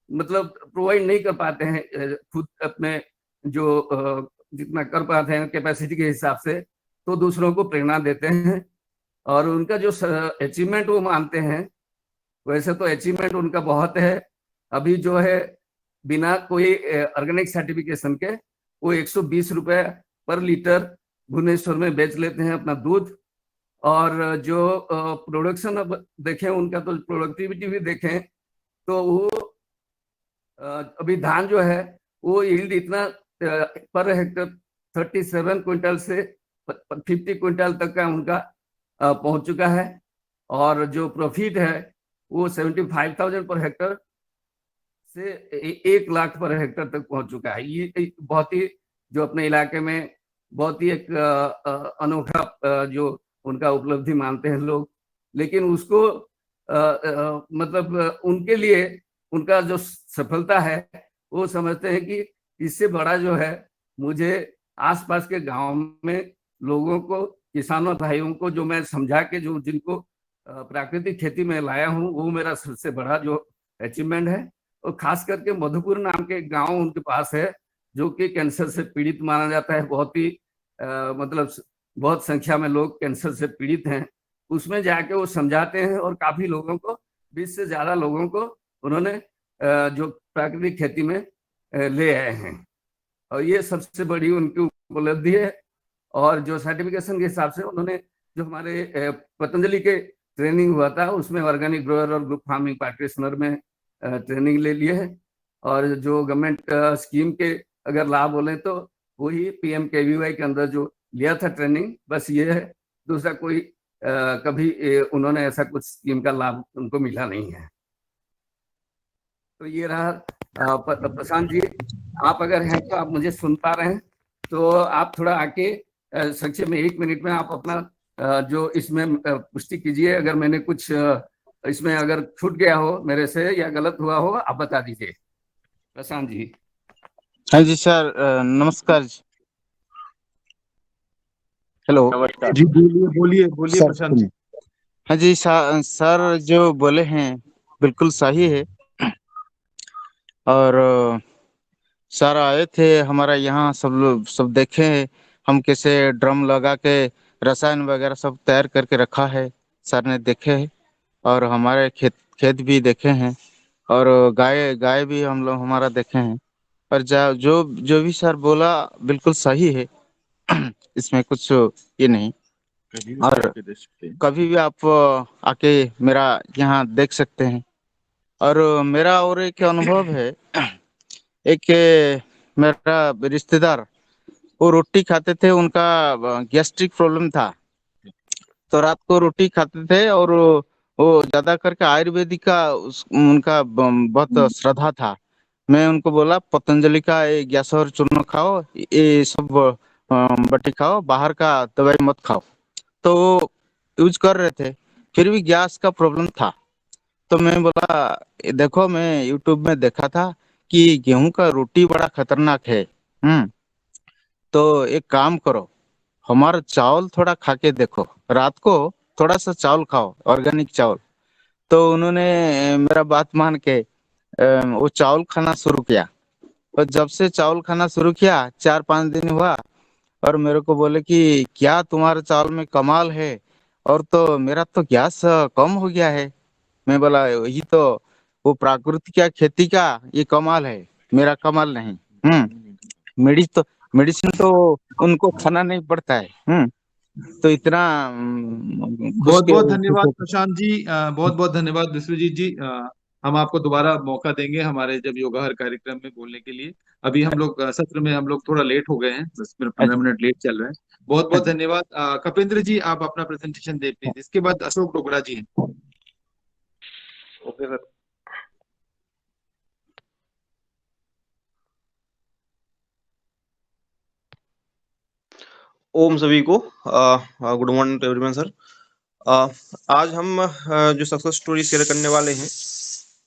मतलब प्रोवाइड नहीं कर पाते हैं खुद अपने जो जितना कर पाते हैं कैपेसिटी के हिसाब से, तो दूसरों को प्रेरणा देते हैं। और उनका जो अचीवमेंट वो मानते हैं, वैसे तो अचीवमेंट उनका बहुत है। अभी जो है बिना कोई ऑर्गेनिक सर्टिफिकेशन के वो 120 रुपए पर लीटर भुवनेश्वर में बेच लेते हैं अपना दूध। और जो प्रोडक्शन अब देखें उनका, तो प्रोडक्टिविटी भी देखें तो वो अभी धान जो है वो यील्ड इतना पर हेक्टर 37 क्विंटल से 50 क्विंटल तक का उनका पहुंच चुका है। और जो प्रॉफिट है वो 75,000 पर हेक्टर से 1 लाख पर हेक्टर तक पहुंच चुका है। ये बहुत ही जो अपने इलाके में बहुत ही एक अनोखा जो उनका उपलब्धि मानते हैं लोग। लेकिन उसको मतलब उनके लिए उनका जो सफलता है वो समझते हैं कि इससे बड़ा जो है मुझे आसपास के गांव में लोगों को, किसानों भाइयों को जो मैं समझा के जो जिनको प्राकृतिक खेती में लाया हूँ वो मेरा सबसे बड़ा जो अचीवमेंट है। और खास करके मधुपुर नाम के गांव उनके पास है जो कि कैंसर से पीड़ित माना जाता है। बहुत ही मतलब बहुत संख्या में लोग कैंसर से पीड़ित हैं। उसमें जाके वो समझाते हैं और काफी लोगों को, 20 से ज्यादा लोगों को उन्होंने जो प्राकृतिक खेती में ले आए हैं। और ये सबसे बड़ी उनकी उपलब्धि है। और जो सर्टिफिकेशन के हिसाब से उन्होंने जो हमारे पतंजलि के ट्रेनिंग हुआ था उसमें ऑर्गेनिक ग्रोअर और ग्रुप फार्मिंग प्रैक्टिशनर में ट्रेनिंग ले लिए है। और जो गवर्नमेंट स्कीम के अगर लाभ बोले तो वही PMKVY के अंदर जो लिया था ट्रेनिंग, बस ये है। दूसरा कोई कभी उन्होंने ऐसा कुछ स्कीम का लाभ उनको मिला नहीं है। तो ये रहा। प्रशांत जी, आप अगर हैं तो आप मुझे सुन पा रहे हैं तो आप थोड़ा आके संक्षेप में 1 मिनट में आप अपना जो इसमें पुष्टि कीजिए। अगर मैंने कुछ इसमें अगर छूट गया हो मेरे से या गलत हुआ हो आप बता दीजिए। प्रशांत जी। हाँ जी सर, नमस्कार जी। हेलो जी, बोलिए प्रशांत जी। हाँ जी सर जो बोले हैं बिल्कुल सही है। और सर आए थे हमारा यहाँ, सब लोग सब देखे हैं हम कैसे ड्रम लगा के रसायन वगैरह सब तैयार करके रखा है, सर ने देखे है। और हमारे खेत भी देखे हैं और गाय भी हम लोग हमारा देखे हैं। पर जो भी सर बोला बिल्कुल सही है। इसमें कुछ ये नहीं। और कभी भी आप आके मेरा यहाँ देख सकते हैं। और मेरा और एक अनुभव है, एक मेरा रिश्तेदार वो रोटी खाते थे, उनका गैस्ट्रिक प्रॉब्लम था, तो रात को रोटी खाते थे, और वो ज्यादा करके आयुर्वेदिक का उनका बहुत श्रद्धा था। मैं उनको बोला पतंजलि का ये गैस और चूर्ण खाओ, ये सब बटी खाओ, बाहर का दवाई मत खाओ। तो वो यूज कर रहे थे, फिर भी गैस का प्रॉब्लम था। तो मैं बोला देखो, मैं यूट्यूब में देखा था कि गेहूं का रोटी बड़ा खतरनाक है। तो एक काम करो, हमारा चावल थोड़ा खा के देखो, रात को थोड़ा सा चावल खाओ, ऑर्गेनिक चावल। तो उन्होंने मेरा बात मान के वो चावल खाना शुरू किया। और जब से चावल खाना शुरू किया 4-5 दिन हुआ, और मेरे को बोले कि क्या तुम्हारे चावल में कमाल है, और तो मेरा तो गैस कम हो गया है। मैं बोला यही तो वो प्राकृतिक क्या खेती का ये कमाल है, मेरा कमाल नहीं। मेडिसिन मेडिसिन तो उनको खाना नहीं पड़ता है। तो इतना खुश बहुत के बहुत खुश धन्यवाद हो। प्रशांत जी, बहुत बहुत धन्यवाद विश्वजीत जी। हम आपको दोबारा मौका देंगे हमारे जब योगा हर कार्यक्रम में बोलने के लिए। अभी हम लोग सत्र में हम लोग थोड़ा लेट हो गए हैं, 10 मिनट 15 मिनट लेट चल रहे हैं। बहुत बहुत धन्यवाद। कपिंद्र जी, आप अपना प्रेजेंटेशन दे प्लीज। इसके बाद अशोक डोगरा जी हैं। Okay sir. ओम सभी को good morning to everyone sir. आज हम जो सक्सेस स्टोरी शेयर करने वाले हैं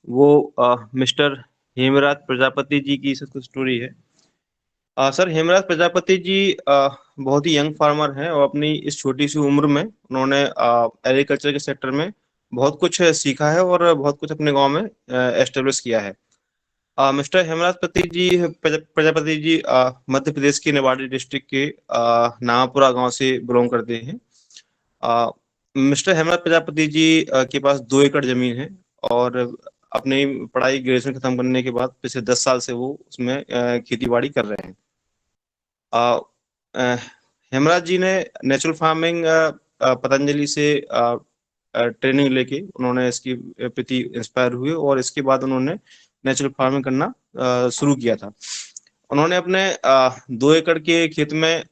वो मिस्टर हेमराज प्रजापति जी की सक्सेस स्टोरी है। सर हेमराज प्रजापति जी बहुत ही यंग फार्मर हैं और अपनी इस छोटी सी उम्र में उन्होंने एग्रीकल्चर के सेक्टर में बहुत कुछ सीखा है और बहुत कुछ अपने गांव में एस्टेब्लिश किया है। मिस्टर हेमराज प्रजापति जी मध्य प्रदेश के निवाड़ी डिस्ट्रिक्ट के नामापुरा गांव से बिलोंग करते हैं। मिस्टर हेमराज प्रजापति जी के पास 2 एकड़ जमीन है और अपनी पढ़ाई ग्रेजुएशन खत्म करने के बाद पिछले 10 साल से वो उसमें खेती बाड़ी कर रहे हैं। हेमराज जी ने नेचुरल फार्मिंग पतंजलि से ट्रेनिंग लेके उन्होंने इसकी प्रति इंस्पायर हुए और इसके बाद उन्होंने नेचुरल फार्मिंग करना शुरू किया था। उन्होंने अपने 2 एकड़ के खेत में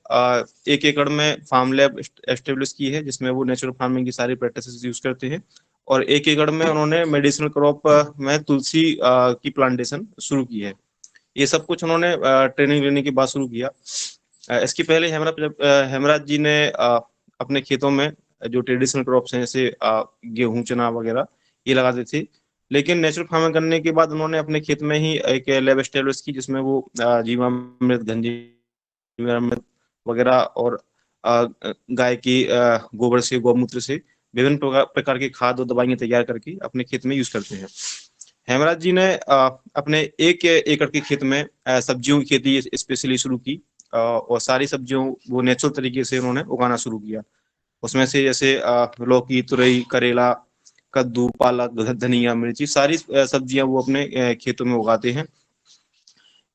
1 एकड़ में फार्म लैब एस्टेब्लिश की है जिसमें वो नेचुरल फार्मिंग की सारी प्रैक्टिसेस यूज करते हैं और 1 एकड़ में उन्होंने मेडिसिनल क्रॉप में तुलसी की प्लांटेशन शुरू की है। ये सब कुछ उन्होंने ट्रेनिंग लेने के बाद शुरू किया। इसके पहले हेमराज जी ने अपने खेतों में जो ट्रेडिशनल क्रॉप्स हैं जैसे गेहूं चना वगैरह ये लगाते थे, लेकिन नेचुरल फार्मिंग करने के बाद उन्होंने अपने खेत में ही एक लैब एस्टेब्लिश की जिसमें वो जीवामृत, घन जीवामृत वगैरह और गाय की गोबर से, गौमूत्र से विभिन्न प्रकार की खाद और दवाइयां तैयार करके अपने खेत में यूज करते हैं। हेमराज जी ने अपने 1 एकड़ के खेत में सब्जियों की खेती स्पेशली शुरू की और सारी सब्जियों वो नेचुरल तरीके से उन्होंने उगाना शुरू किया। उसमें से जैसे लौकी, तुरई, करेला, कद्दू, पालक, धनिया, मिर्ची सारी सब्जियां वो अपने खेतों में उगाते हैं।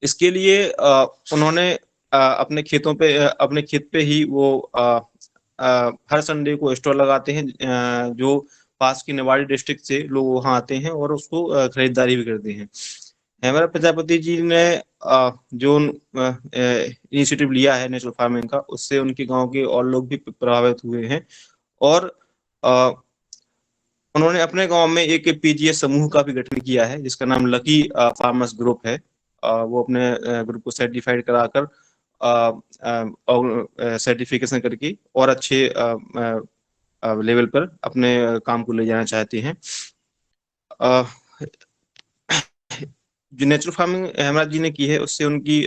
इसके लिए उन्होंने अपने खेत पे ही वो हर संडे को स्टॉल लगाते हैं जो पास की निवाड़ी डिस्ट्रिक्ट से लोग वहां आते हैं और उसको खरीदारी भी करते हैं। हेमराज प्रजापति जी ने जो इनिशिएटिव लिया है नेचुरल फार्मिंग का, उससे उनके गांव के और लोग भी प्रभावित हुए हैं और उन्होंने अपने गांव में एक पीजीएस समूह का भी गठन किया है जिसका नाम लकी फार्मर्स ग्रुप है। वो अपने ग्रुप को सर्टिफाइड कराकर सर्टिफिकेशन करके और अच्छे लेवल पर अपने काम को ले जाना चाहते हैं। जो नेचुरल फार्मिंग हेमराज जी ने की है उससे उनकी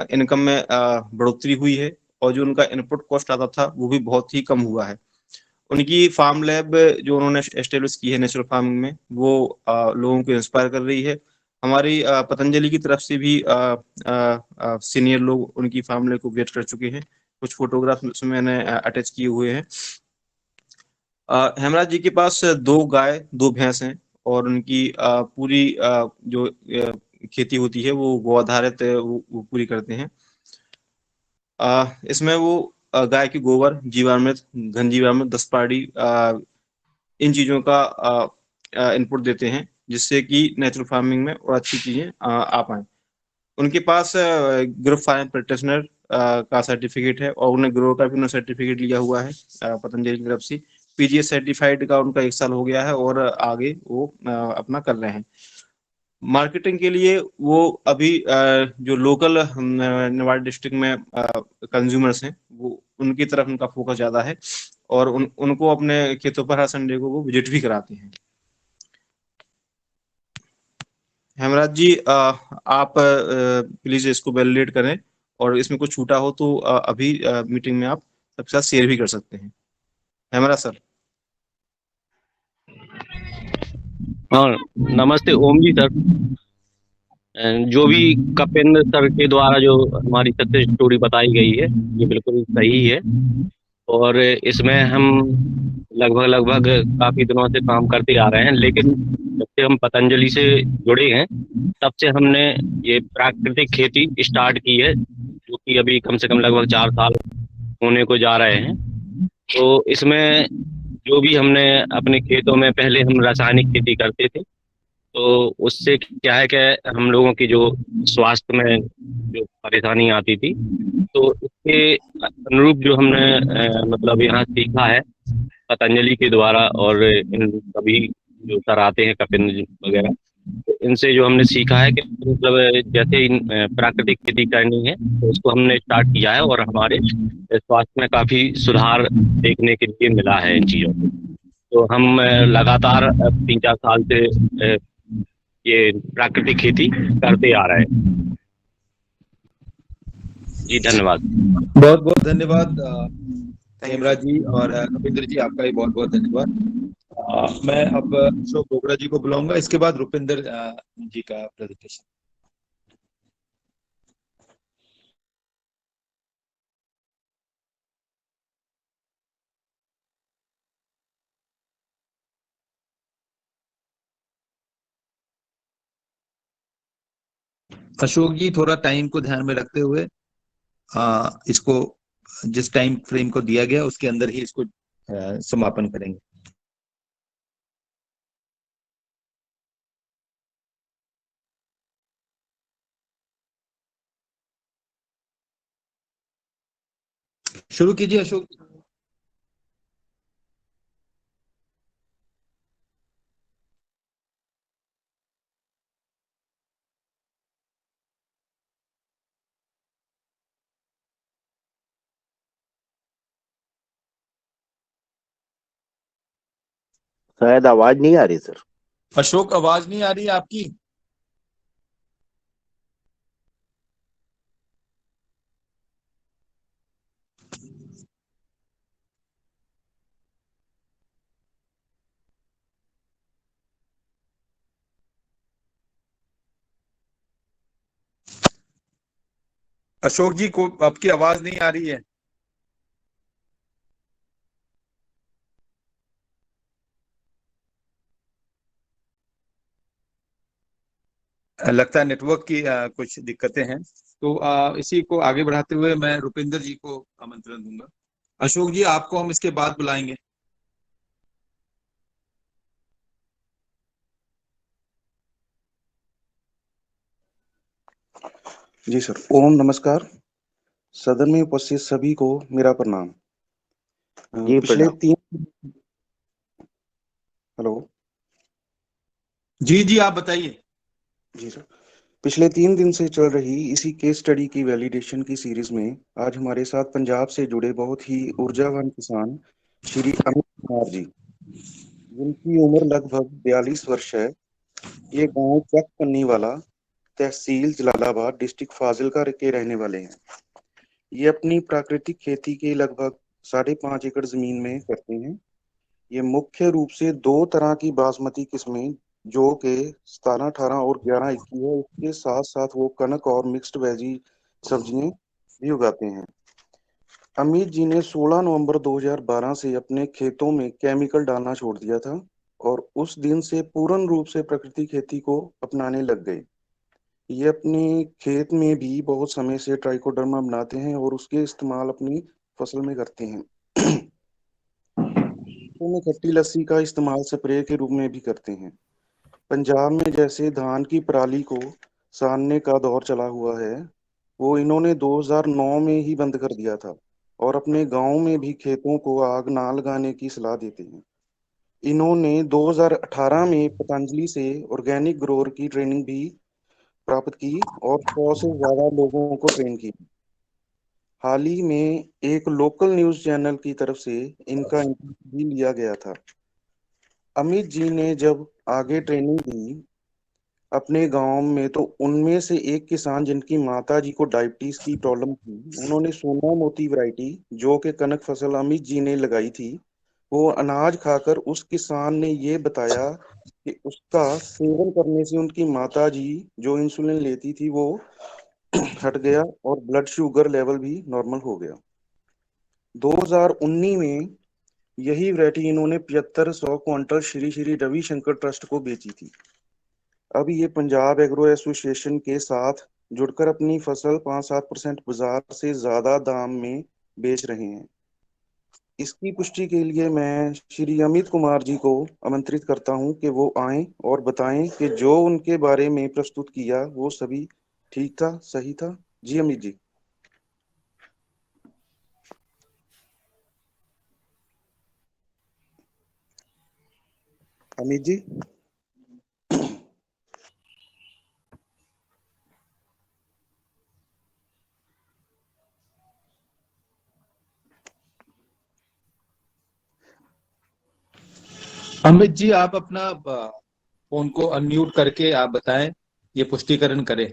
इनकम में बढ़ोतरी हुई है और जो उनका इनपुट कॉस्ट आता था वो भी बहुत ही कम हुआ है। उनकी फार्म लैब जो उन्होंने एस्टेब्लिश की है नेचुरल फार्मिंग में वो लोगों को इंस्पायर कर रही है। हमारी पतंजलि की तरफ से भी सीनियर लोग उनकी फार्म लैब को विजिट कर चुके हैं। कुछ फोटोग्राफ उसमें मैंने अटैच किए हुए हैं। हेमराज जी के पास 2 गाय 2 भैंस हैं और उनकी पूरी जो खेती होती है वो गो आधारित वो पूरी करते हैं। इसमें वो गाय की गोबर, जीवामृत, घन जीवामृत, 10 पाड़ी इन चीजों का इनपुट देते हैं जिससे कि नेचुरल फार्मिंग में और अच्छी चीजें आ पाए। उनके पास ग्रुप फार्म प्रैक्टिशनर का सर्टिफिकेट है और उन्हें ग्रो का भी उन्होंने सर्टिफिकेट लिया हुआ है पतंजलि की तरफ से। पीजीएस सर्टिफाइड का उनका 1 साल हो गया है और आगे वो अपना कर रहे हैं। मार्केटिंग के लिए वो अभी जो लोकल निवाड़ी डिस्ट्रिक्ट में कंज्यूमर्स हैं वो उनकी तरफ उनका फोकस ज्यादा है और उनको अपने खेतों पर हर संडे को वो विजिट भी कराते हैं। हेमराज जी आप प्लीज इसको वैलिडेट करें और इसमें कुछ छूटा हो तो अभी मीटिंग में आप सबके साथ शेयर भी कर सकते हैं। हेमराज सर। हाँ, नमस्ते ओम जी सर। जो भी कपिंद्र सर के द्वारा जो हमारी सक्सेस स्टोरी बताई गई है ये बिल्कुल सही है और इसमें हम लगभग काफी दिनों से काम करते आ रहे हैं, लेकिन जब से हम पतंजलि से जुड़े हैं तब से हमने ये प्राकृतिक खेती स्टार्ट की है, जो कि अभी कम से कम लगभग 4 साल होने को जा रहे हैं। तो इसमें जो भी हमने अपने खेतों में, पहले हम रासायनिक खेती करते थे तो उससे क्या है कि हम लोगों की जो स्वास्थ्य में जो परेशानी आती थी, तो इसके अनुरूप जो हमने मतलब यहाँ सीखा है पतंजलि के द्वारा और इन सभी जो सर आते हैं कपिंद्र वगैरह, तो इनसे जो हमने सीखा है कि मतलब जैसे प्राकृतिक खेती करनी है तो उसको हमने स्टार्ट किया है और हमारे स्वास्थ्य में काफी सुधार देखने के लिए मिला है इन चीजों को। तो हम लगातार 3-4 साल से ये प्राकृतिक खेती करते आ रहे हैं जी। धन्यवाद। बहुत बहुत धन्यवाद हेमराज जी और कपिंद्र जी, आपका भी बहुत बहुत धन्यवाद। मैं अब अशोक बोगरा जी को बुलाऊंगा, इसके बाद रुपिंदर जी का प्रेजेंटेशन। अशोक जी थोड़ा टाइम को ध्यान में रखते हुए इसको जिस टाइम फ्रेम को दिया गया उसके अंदर ही इसको समापन करेंगे। शुरू कीजिए अशोक। शायद आवाज नहीं आ रही सर। अशोक आवाज नहीं आ रही है आपकी? अशोक जी को आपकी आवाज नहीं आ रही है। लगता है नेटवर्क की कुछ दिक्कतें हैं, तो इसी को आगे बढ़ाते हुए मैं रुपिंदर जी को आमंत्रण दूंगा। अशोक जी आपको हम इसके बाद बुलाएंगे। जी सर। ओम नमस्कार। सदन में उपस्थित सभी को मेरा प्रणाम। हेलो जी आप बताइए। जी सर। पिछले 3 दिन से चल रही इसी केस स्टडी की वैलिडेशन की सीरीज में आज हमारे साथ पंजाब से जुड़े बहुत ही ऊर्जावान किसान श्री अमित कुमार जी, जिनकी उम्र लगभग 42 वर्ष है। ये गांव चक पन्नीवाला, तहसील जलालाबाद, डिस्ट्रिक्ट फाजिलका के रहने वाले हैं। ये अपनी प्राकृतिक खेती के लगभग 5.5 एकड़ जमीन में करते हैं। ये मुख्य रूप से 2 तरह की बासमती किस्में जो के 17, 18 और 11, 21 है, उसके साथ साथ वो कनक और मिक्स्ड वेजी सब्जियां भी उगाते हैं। अमित जी ने 16 नवंबर 2012 से अपने खेतों में केमिकल डालना छोड़ दिया था और उस दिन से पूर्ण रूप से प्राकृतिक खेती को अपनाने लग गए। ये अपने खेत में भी बहुत समय से ट्राइकोडर्मा बनाते हैं और उसके इस्तेमाल अपनी फसल में करते हैं। में खट्टी लस्सी का इस्तेमाल स्प्रे के रूप में भी करते हैं। पंजाब में जैसे धान की पराली को सानने का दौर चला हुआ है वो इन्होंने 2009 में ही बंद कर दिया था और अपने गांव में भी खेतों को आग ना लगाने की सलाह देते हैं। इन्होंने 2018 में पतंजलि से ऑर्गेनिक ग्रोअर की ट्रेनिंग भी प्राप्त की और 100 से ज्यादा लोगों को ट्रेन किया। हाल ही में एक लोकल न्यूज चैनल की तरफ से इनका इंटरव्यू भी लिया गया था। अमित जी ने जब आगे ट्रेनिंग दी अपने गांव में तो उनमें से एक किसान जिनकी माता जी को डायबिटीज की प्रॉब्लम थी, उन्होंने सोना मोती वैरायटी जो कि कनक फसल अमित जी ने लगाई थी, वो अनाज खाकर उस किसान ने ये बताया कि उसका सेवन करने से उनकी माता जी जो इंसुलिन लेती थी वो हट गया और ब्लड शुगर लेवल भी नॉर्मल हो गया। 2019 में यही वैरायटी इन्होंने 7500 क्विंटल श्री श्री रविशंकर ट्रस्ट को बेची थी। अब ये पंजाब एग्रो एसोसिएशन के साथ जुड़कर अपनी फसल 5-7% बाजार से ज्यादा दाम में बेच रहे हैं। इसकी पुष्टि के लिए मैं श्री अमित कुमार जी को आमंत्रित करता हूं कि वो आएं और बताएं कि जो उनके बारे में प्रस्तुत किया वो सभी ठीक था, सही था। जी अमित जी। अमित जी। अमित जी, आप अपना फोन को अनम्यूट करके आप बताएं, ये पुष्टिकरण करें।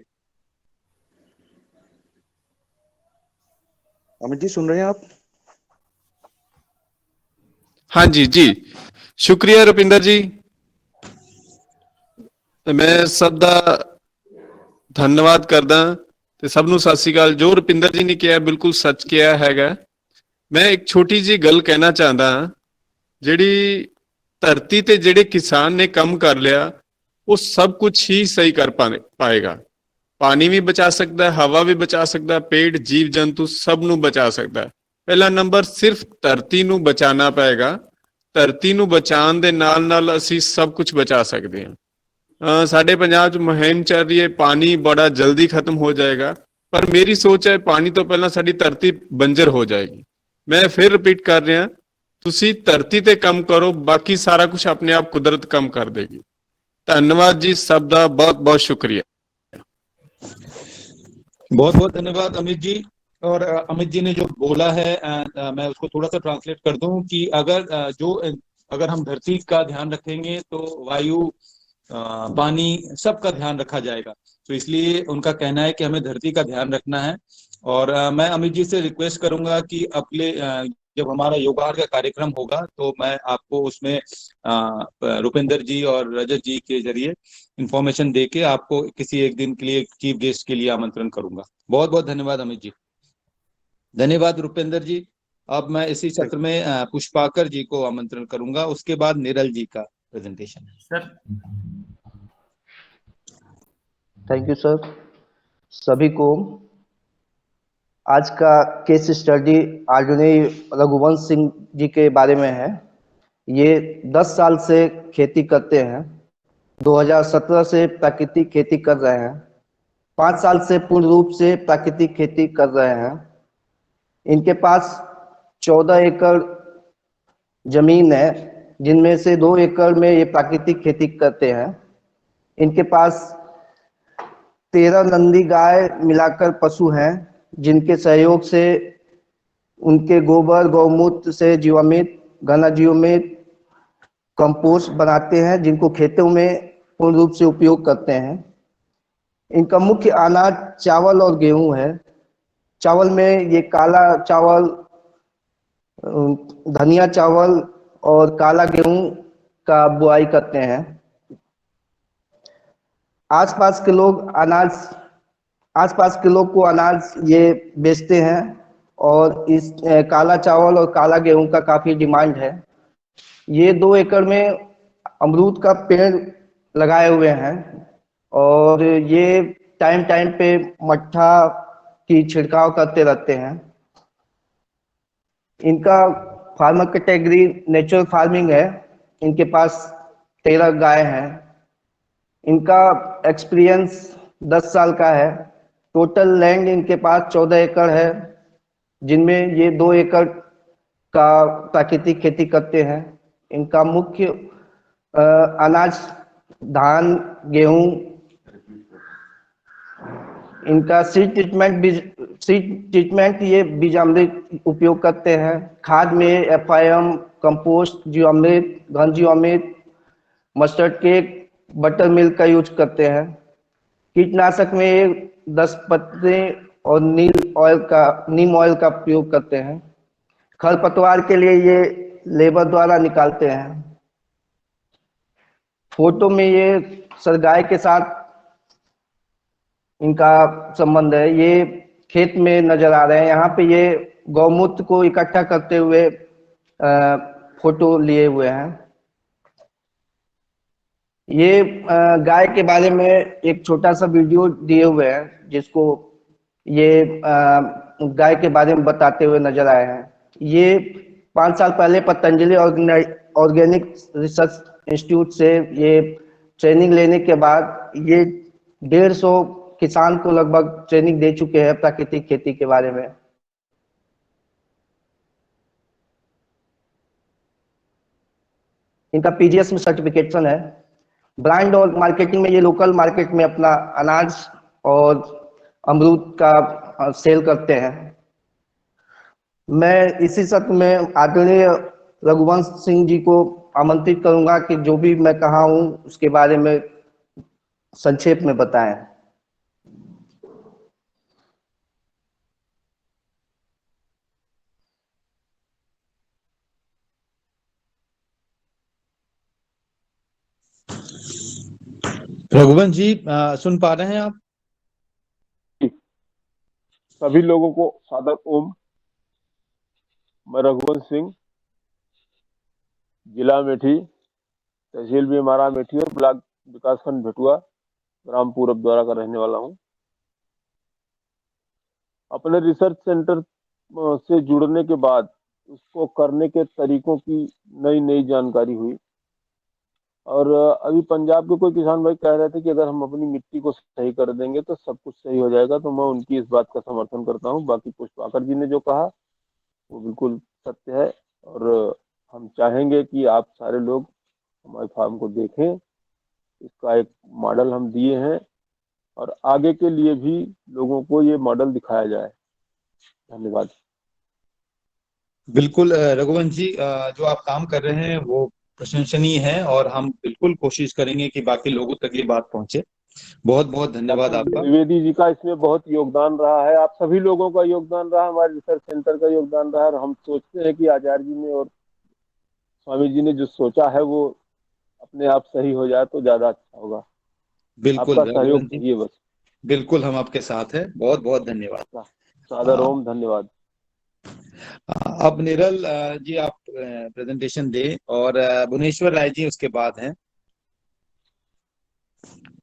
अमित जी सुन रहे हैं आप? हाँ जी जी, शुक्रिया रुपिंदर जी। मैं सब ਦਾ ਧੰਨਵਾਦ ਕਰਦਾ ਤੇ ਸਭ ਨੂੰ ਸਤਿ ਸ੍ਰੀ ਅਕਾਲ। ਜੋ ਰੁਪਿੰਦਰ ਜੀ ਨੇ ਕਿਹਾ ਬਿਲਕੁਲ ਸੱਚ ਕਿਹਾ ਹੈਗਾ। ਮੈਂ ਇੱਕ ਛੋਟੀ ਜੀ ਗੱਲ ਕਹਿਣਾ ਚਾਹੁੰਦਾ, ਜਿਹੜੀ ਧਰਤੀ ਤੇ ਜਿਹੜੇ ਕਿਸਾਨ ਨੇ ਕੰਮ ਕਰ ਲਿਆ ਉਹ ਸਭ ਕੁਝ ਹੀ ਸਹੀ ਕਰ ਪਾਏਗਾ। ਪਾਣੀ ਵੀ ਬਚਾ ਸਕਦਾ, ਹਵਾ ਵੀ ਬਚਾ ਸਕਦਾ, ਪੇੜ ਜੀਵ ਜੰਤੂ ਸਭ ਨੂੰ ਬਚਾ ਸਕਦਾ। ਪਹਿਲਾ ਨੰਬਰ ਸਿਰਫ ਧਰਤੀ ਨੂੰ ਬਚਾਉਣਾ ਪਏਗਾ। ਧਰਤੀ ਨੂੰ ਬਚਾਉਣ ਦੇ ਨਾਲ ਨਾਲ ਅਸੀਂ ਸਭ ਕੁਝ ਬਚਾ ਸਕਦੇ ਹਾਂ। ਸਾਡੇ ਪੰਜਾਬ 'ਚ ਮੁਹਿੰਮ ਚੱਲ ਰਹੀ ਹੈ, ਪਾਣੀ ਬੜਾ ਜਲਦੀ ਖਤਮ ਹੋ ਜਾਏਗਾ, ਪਰ ਮੇਰੀ ਸੋਚ ਹੈ ਪਾਣੀ ਤੋਂ ਪਹਿਲਾਂ ਸਾਡੀ ਧਰਤੀ ਬੰਜਰ ਹੋ ਜਾਏਗੀ। ਮੈਂ ਫਿਰ ਰਿਪੀਟ ਕਰ ਰਿਹਾ, ਤੁਸੀਂ ਧਰਤੀ ਤੇ ਕੰਮ ਕਰੋ, ਬਾਕੀ ਸਾਰਾ ਕੁਝ ਆਪਣੇ ਆਪ ਕੁਦਰਤ ਕੰਮ ਕਰ ਦੇਗੀ। ਧੰਨਵਾਦ ਜੀ, ਸਭ ਦਾ ਬਹੁਤ ਬਹੁਤ ਸ਼ੁਕਰੀਆ। बहुत बहुत धन्यवाद अमित जी। और अमित जी ने जो बोला है मैं उसको थोड़ा सा ट्रांसलेट कर दूं कि अगर हम धरती का ध्यान रखेंगे तो वायु पानी सबका ध्यान रखा जाएगा। तो इसलिए उनका कहना है कि हमें धरती का ध्यान रखना है। और मैं अमित जी से रिक्वेस्ट करूंगा कि अगले जब हमारा योगाहार का कार्यक्रम होगा तो मैं आपको उसमें रुपिंदर जी और रजत जी के जरिए इंफॉर्मेशन देके आपको किसी एक दिन के लिए चीफ गेस्ट के लिए आमंत्रण करूंगा। बहुत बहुत धन्यवाद अमित जी। धन्यवाद रुपिंदर जी। अब मैं इसी सत्र में पुष्पाकर जी को आमंत्रण करूंगा, उसके बाद निरल जी का प्रेजेंटेशन है। Sir thank you sir. सभी को आज का केस स्टडी आदरणीय रघुवंश सिंह जी के बारे में है। ये 10 साल से खेती करते हैं, 2017 से प्राकृतिक खेती कर रहे हैं, 5 साल से पूर्ण रूप से प्राकृतिक खेती कर रहे हैं। इनके पास 14 एकड़ जमीन है, जिनमें से 2 एकड़ में ये प्राकृतिक खेती करते हैं। इनके पास 13 नंदी गाय मिलाकर पशु हैं, जिनके सहयोग से उनके गोबर गौमूत्र से जीवामृत घना जीवामृत कंपोस्ट बनाते हैं, जिनको खेतों में पूर्ण रूप से उपयोग करते हैं। इनका मुख्य अनाज चावल और गेहूं है। चावल में ये काला चावल, धनिया चावल और काला गेहूं का बुआई करते हैं। आसपास के लोग को अनाज ये बेचते हैं और इस काला चावल और काला गेहूं का काफी डिमांड है। ये 2 एकड़ में अमरूद का पेड़ लगाए हुए हैं और ये टाइम टाइम पे मट्ठा की छिड़काव करते रहते हैं। इनका फार्मर कैटेगरी नेचुरल फार्मिंग है। इनके पास 13 गाय हैं। इनका एक्सपीरियंस 10 साल का है। टोटल लैंड इनके पास 14 एकड़ है, जिनमें ये 2 एकड़ का प्राकृतिक खेती करते हैं। इनका मुख्य अनाज धान, गेहूं, इनका सीड ट्रीटमेंट ये बीजामृत उपयोग करते हैं। खाद में FIM, कंपोस्ट, जीवामृत, घन जीवामृत, मस्टर्ड केक, बटर मिल्क का यूज करते हैं। कीटनाशक में ये 10 पत्ते और नीम ऑयल का उपयोग करते हैं। खरपतवार के लिए ये लेबर द्वारा निकालते हैं। फोटो में ये सर गाय के साथ इनका संबंध है। ये खेत में नजर आ रहे हैं। यहाँ पे ये गौमूत्र को इकट्ठा करते हुए फोटो लिए हुए हैं। ये गाय के बारे में एक छोटा सा वीडियो दिए हुए हैं, जिसको ये गाय के बारे में बताते हुए नजर आए हैं। ये 5 साल पहले पतंजलि ऑर्गेनिक रिसर्च इंस्टीट्यूट से ये ट्रेनिंग लेने के बाद ये 150 किसान को लगभग ट्रेनिंग दे चुके हैं प्राकृतिक खेती के बारे में। इनका PGS में सर्टिफिकेशन है। ब्रांड और मार्केटिंग में ये लोकल मार्केट में अपना अनाज और अमरूद का सेल करते हैं। मैं इसी सत्र में आदरणीय रघुवंश सिंह जी को आमंत्रित करूंगा कि जो भी मैं कहा हूं उसके बारे में संक्षेप में बताएं। रघुवंश जी सुन पा रहे हैं आप? सभी लोगों को सादर ओम। मैं रघुवंश सिंह, जिला मेठी, तहसील भी हमारा मेठी और ब्लॉक विकासखंड भेटुआ, ग्राम पूरब द्वारा का रहने वाला हूं। अपने रिसर्च सेंटर से जुड़ने के बाद उसको करने के तरीकों की नई नई जानकारी हुई। और अभी पंजाब के कोई किसान भाई कह रहे थे कि अगर हम अपनी मिट्टी को सही कर देंगे तो सब कुछ सही हो जाएगा, तो मैं उनकी इस बात का समर्थन करता हूं। बाकी पुष्पाकर जी ने जो कहा वो बिल्कुल सत्य है, और हम चाहेंगे कि आप सारे लोग हमारे फार्म को देखें। इसका एक मॉडल हम दिए हैं और आगे के लिए भी लोगों को ये मॉडल दिखाया जाए। धन्यवाद। बिल्कुल रघुवंश जी, जो आप काम कर रहे हैं वो प्रशंसनीय है और हम बिल्कुल कोशिश करेंगे कि बाकी लोगों तक ये बात पहुंचे। बहुत बहुत धन्यवाद आपका। द्विवेदी जी का इसमें बहुत योगदान रहा है, आप सभी लोगों का योगदान रहा, हमारे रिसर्च सेंटर का योगदान रहा, और हम सोचते हैं कि आचार्य जी ने और स्वामी जी ने जो सोचा है वो अपने आप सही हो जाए तो ज्यादा अच्छा होगा। बिल्कुल आपका सहयोग चाहिए बस। बिल्कुल हम आपके साथ हैं। बहुत बहुत धन्यवाद। सादर ओम, धन्यवाद। अब निरल जी आप प्रेजेंटेशन दे, और भुवनेश्वर राय जी उसके बाद हैं।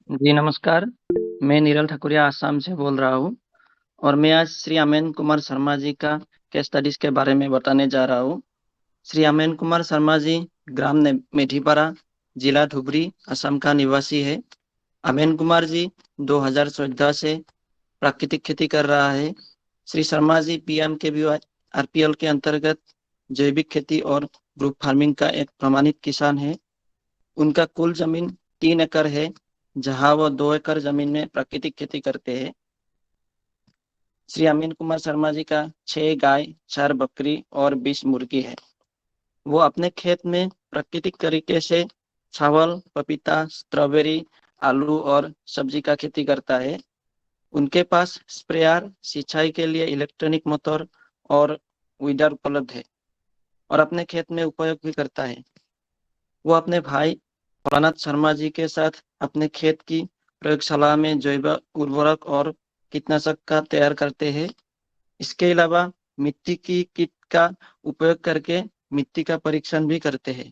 जी नमस्कार, मैं निरल ठाकुरिया आसाम से बोल रहा हूँ, और मैं आज श्री अमेन कुमार शर्मा जी का केस स्टडीज के बारे में बताने जा रहा हूँ। श्री अमेन कुमार शर्मा जी ग्राम मेठीपाड़ा, जिला धुबरी, असम का निवासी है। अमेन कुमार जी 2014 से प्राकृतिक खेती कर रहा है। श्री शर्मा जी PMKVY RPL के अंतर्गत जैविक खेती और ग्रुप फार्मिंग का एक प्रमाणित किसान है। उनका कुल जमीन 3 एकड़ है, जहां वो 2 एकड़ जमीन में प्राकृतिक खेती करते हैं। श्री अमीन कुमार शर्मा जी का 6 गाय, 4 बकरी और 20 मुर्गी है। वो अपने खेत में प्राकृतिक तरीके से चावल, पपीता, स्ट्रॉबेरी, आलू और सब्जी का खेती करता है। उनके पास स्प्रेयर, सिंचाई के लिए इलेक्ट्रॉनिक मोटर और वीडर उपलब्ध है, और अपने खेत में उपयोग भी करता है। वो अपने भाई भोलानाथ शर्मा जी के साथ अपने खेत की प्रयोगशाला में जैव उर्वरक और कीटनाशक का तैयार करते हैं। इसके अलावा मिट्टी की किट का उपयोग करके मिट्टी का परीक्षण भी करते हैं।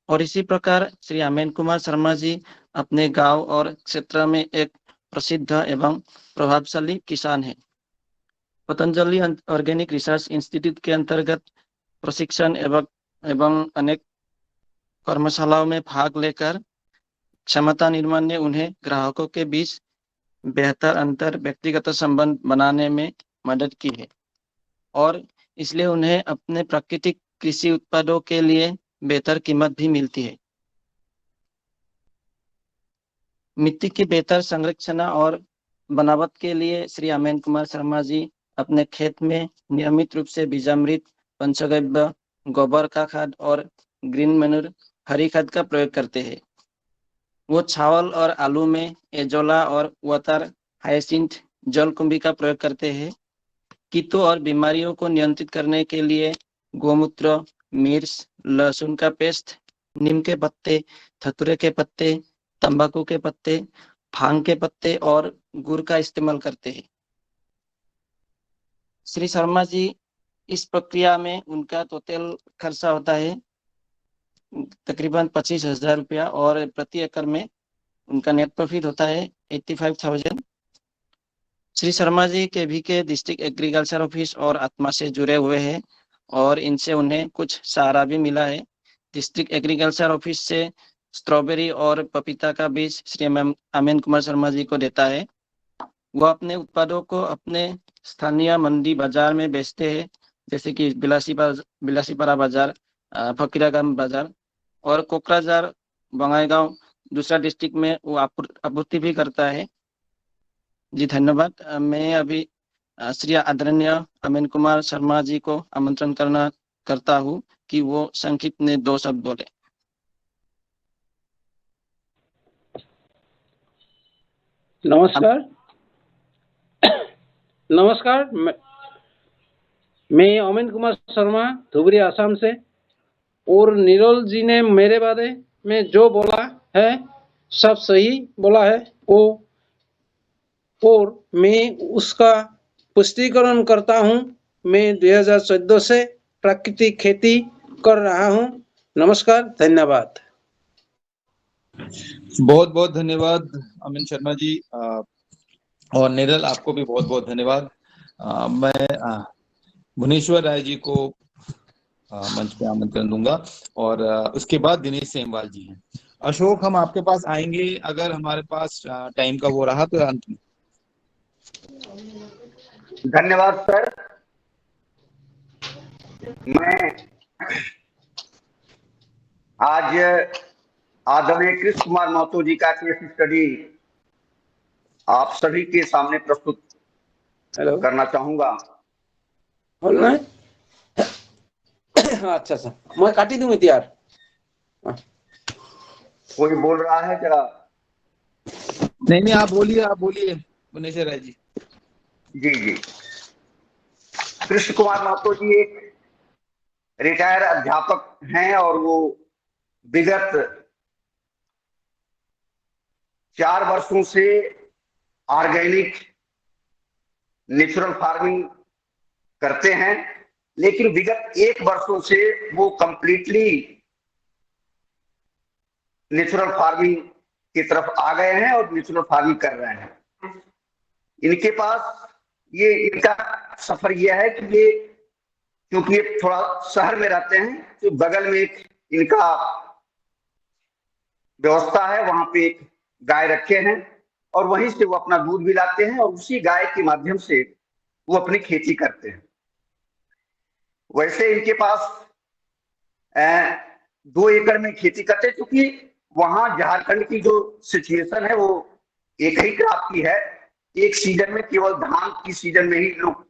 और इसी प्रकार श्री अमेन कुमार शर्मा जी अपने गांव और क्षेत्र में एक प्रसिद्ध एवं प्रभावशाली किसान है। पतंजलि ऑर्गेनिक रिसर्च इंस्टीट्यूट के अंतर्गत प्रशिक्षण एवं अनेक कर्मशालाओं में भाग लेकर क्षमता निर्माण ने उन्हें ग्राहकों के बीच बेहतर अंतर व्यक्तिगत संबंध बनाने में मदद की है और इसलिए उन्हें अपने प्राकृतिक कृषि उत्पादों के लिए बेहतर कीमत भी मिलती है। मिट्टी की बेहतर संरक्षण और बनावट के लिए श्री अमेन कुमार शर्मा जी अपने खेत में नियमित रूप से बीजामृत, पंचगव्य, गोबर का खाद और ग्रीन मैन्योर हरी खाद का प्रयोग करते हैं। वो चावल और आलू में एजोला और वाटर हाइसिंथ जलकुंभी का प्रयोग करते हैं। कीटों और बीमारियों को नियंत्रित करने के लिए गोमूत्र, मिर्च, लहसुन का पेस्ट, नीम के पत्ते, धतूरे के पत्ते, तंबाकू के पत्ते, भांग के पत्ते और गुड़ का इस्तेमाल करते हैं। श्री शर्मा जी इस प्रक्रिया में उनका टोटल खर्चा होता है तकरीबन 25,000 रुपया और प्रति एकड़ में उनका नेट प्रॉफिट होता है 85,000। श्री शर्मा जी के डिस्ट्रिक्ट एग्रीकल्चर ऑफिस और आत्मा से जुड़े हुए हैं और इनसे उन्हें कुछ सहारा भी मिला है। डिस्ट्रिक्ट एग्रीकल्चर ऑफिस से स्ट्रॉबेरी और पपीता का बीज श्री अमेन कुमार शर्मा जी को देता है। वह अपने उत्पादों को अपने स्थानीय मंडी बाजार में बेचते हैं, जैसे कि बिलासीपारा बाजार, फकीरागाम बाजार और कोकराझार, बंगाईगांव दूसरा डिस्ट्रिक्ट में वो आपूर्ति भी करता है। जी धन्यवाद। मैं अभी श्री आदरणीय अमेन कुमार शर्मा जी को आमंत्रण करता हूँ कि वो संक्षिप्त में 2 शब्द बोले। नमस्कार, मैं अमेन कुमार शर्मा धुबरी आसाम से, और निरोल जी ने मेरे बारे में जो बोला है सब सही बोला है और मैं उसका पुष्टिकरण करता हूं। मैं 2014 से प्राकृतिक खेती कर रहा हूं। नमस्कार, धन्यवाद। बहुत बहुत धन्यवाद अमिन शर्मा जी, और निरल आपको भी बहुत बहुत धन्यवाद। मैं भुवनेश्वर राय जी को मंच पे आमंत्रण दूंगा और उसके बाद दिनेश सेमवाल जी हैं। अशोक, हम आपके पास आएंगे अगर हमारे पास टाइम का वो रहा तो अंत में। धन्यवाद सर। मैं आज आदरणीय कृष्ण कुमार महतो जी का केस स्टडी आप सभी के सामने प्रस्तुत करना चाहूंगा। अच्छा सर, मैं काटी दूं यार। कोई बोल रहा है क्या? नहीं, आप बोलिए भुवनेश्वर राय जी। जी। कृष्ण कुमार महतो जी एक रिटायर अध्यापक हैं और वो विगत 4 वर्षों से ऑर्गेनिक नेचुरल फार्मिंग करते हैं, लेकिन विगत 1 वर्षों से वो कंप्लीटली नेचुरल फार्मिंग की तरफ आ गए हैं और नेचुरल फार्मिंग कर रहे हैं। इनके पास इनका सफर यह है कि ये क्योंकि ये थोड़ा शहर में रहते हैं तो बगल में एक इनका व्यवस्था है, वहां पे एक गाय रखे हैं और वहीं से वो अपना दूध भी लाते हैं और उसी गाय के माध्यम से वो अपनी खेती करते हैं। वैसे इनके पास 2 एकड़ में खेती करते हैं, क्योंकि वहां झारखंड की जो सिचुएशन है वो एक ही क्रॉप की है। एक सीजन में केवल धान की सीजन में ही लोग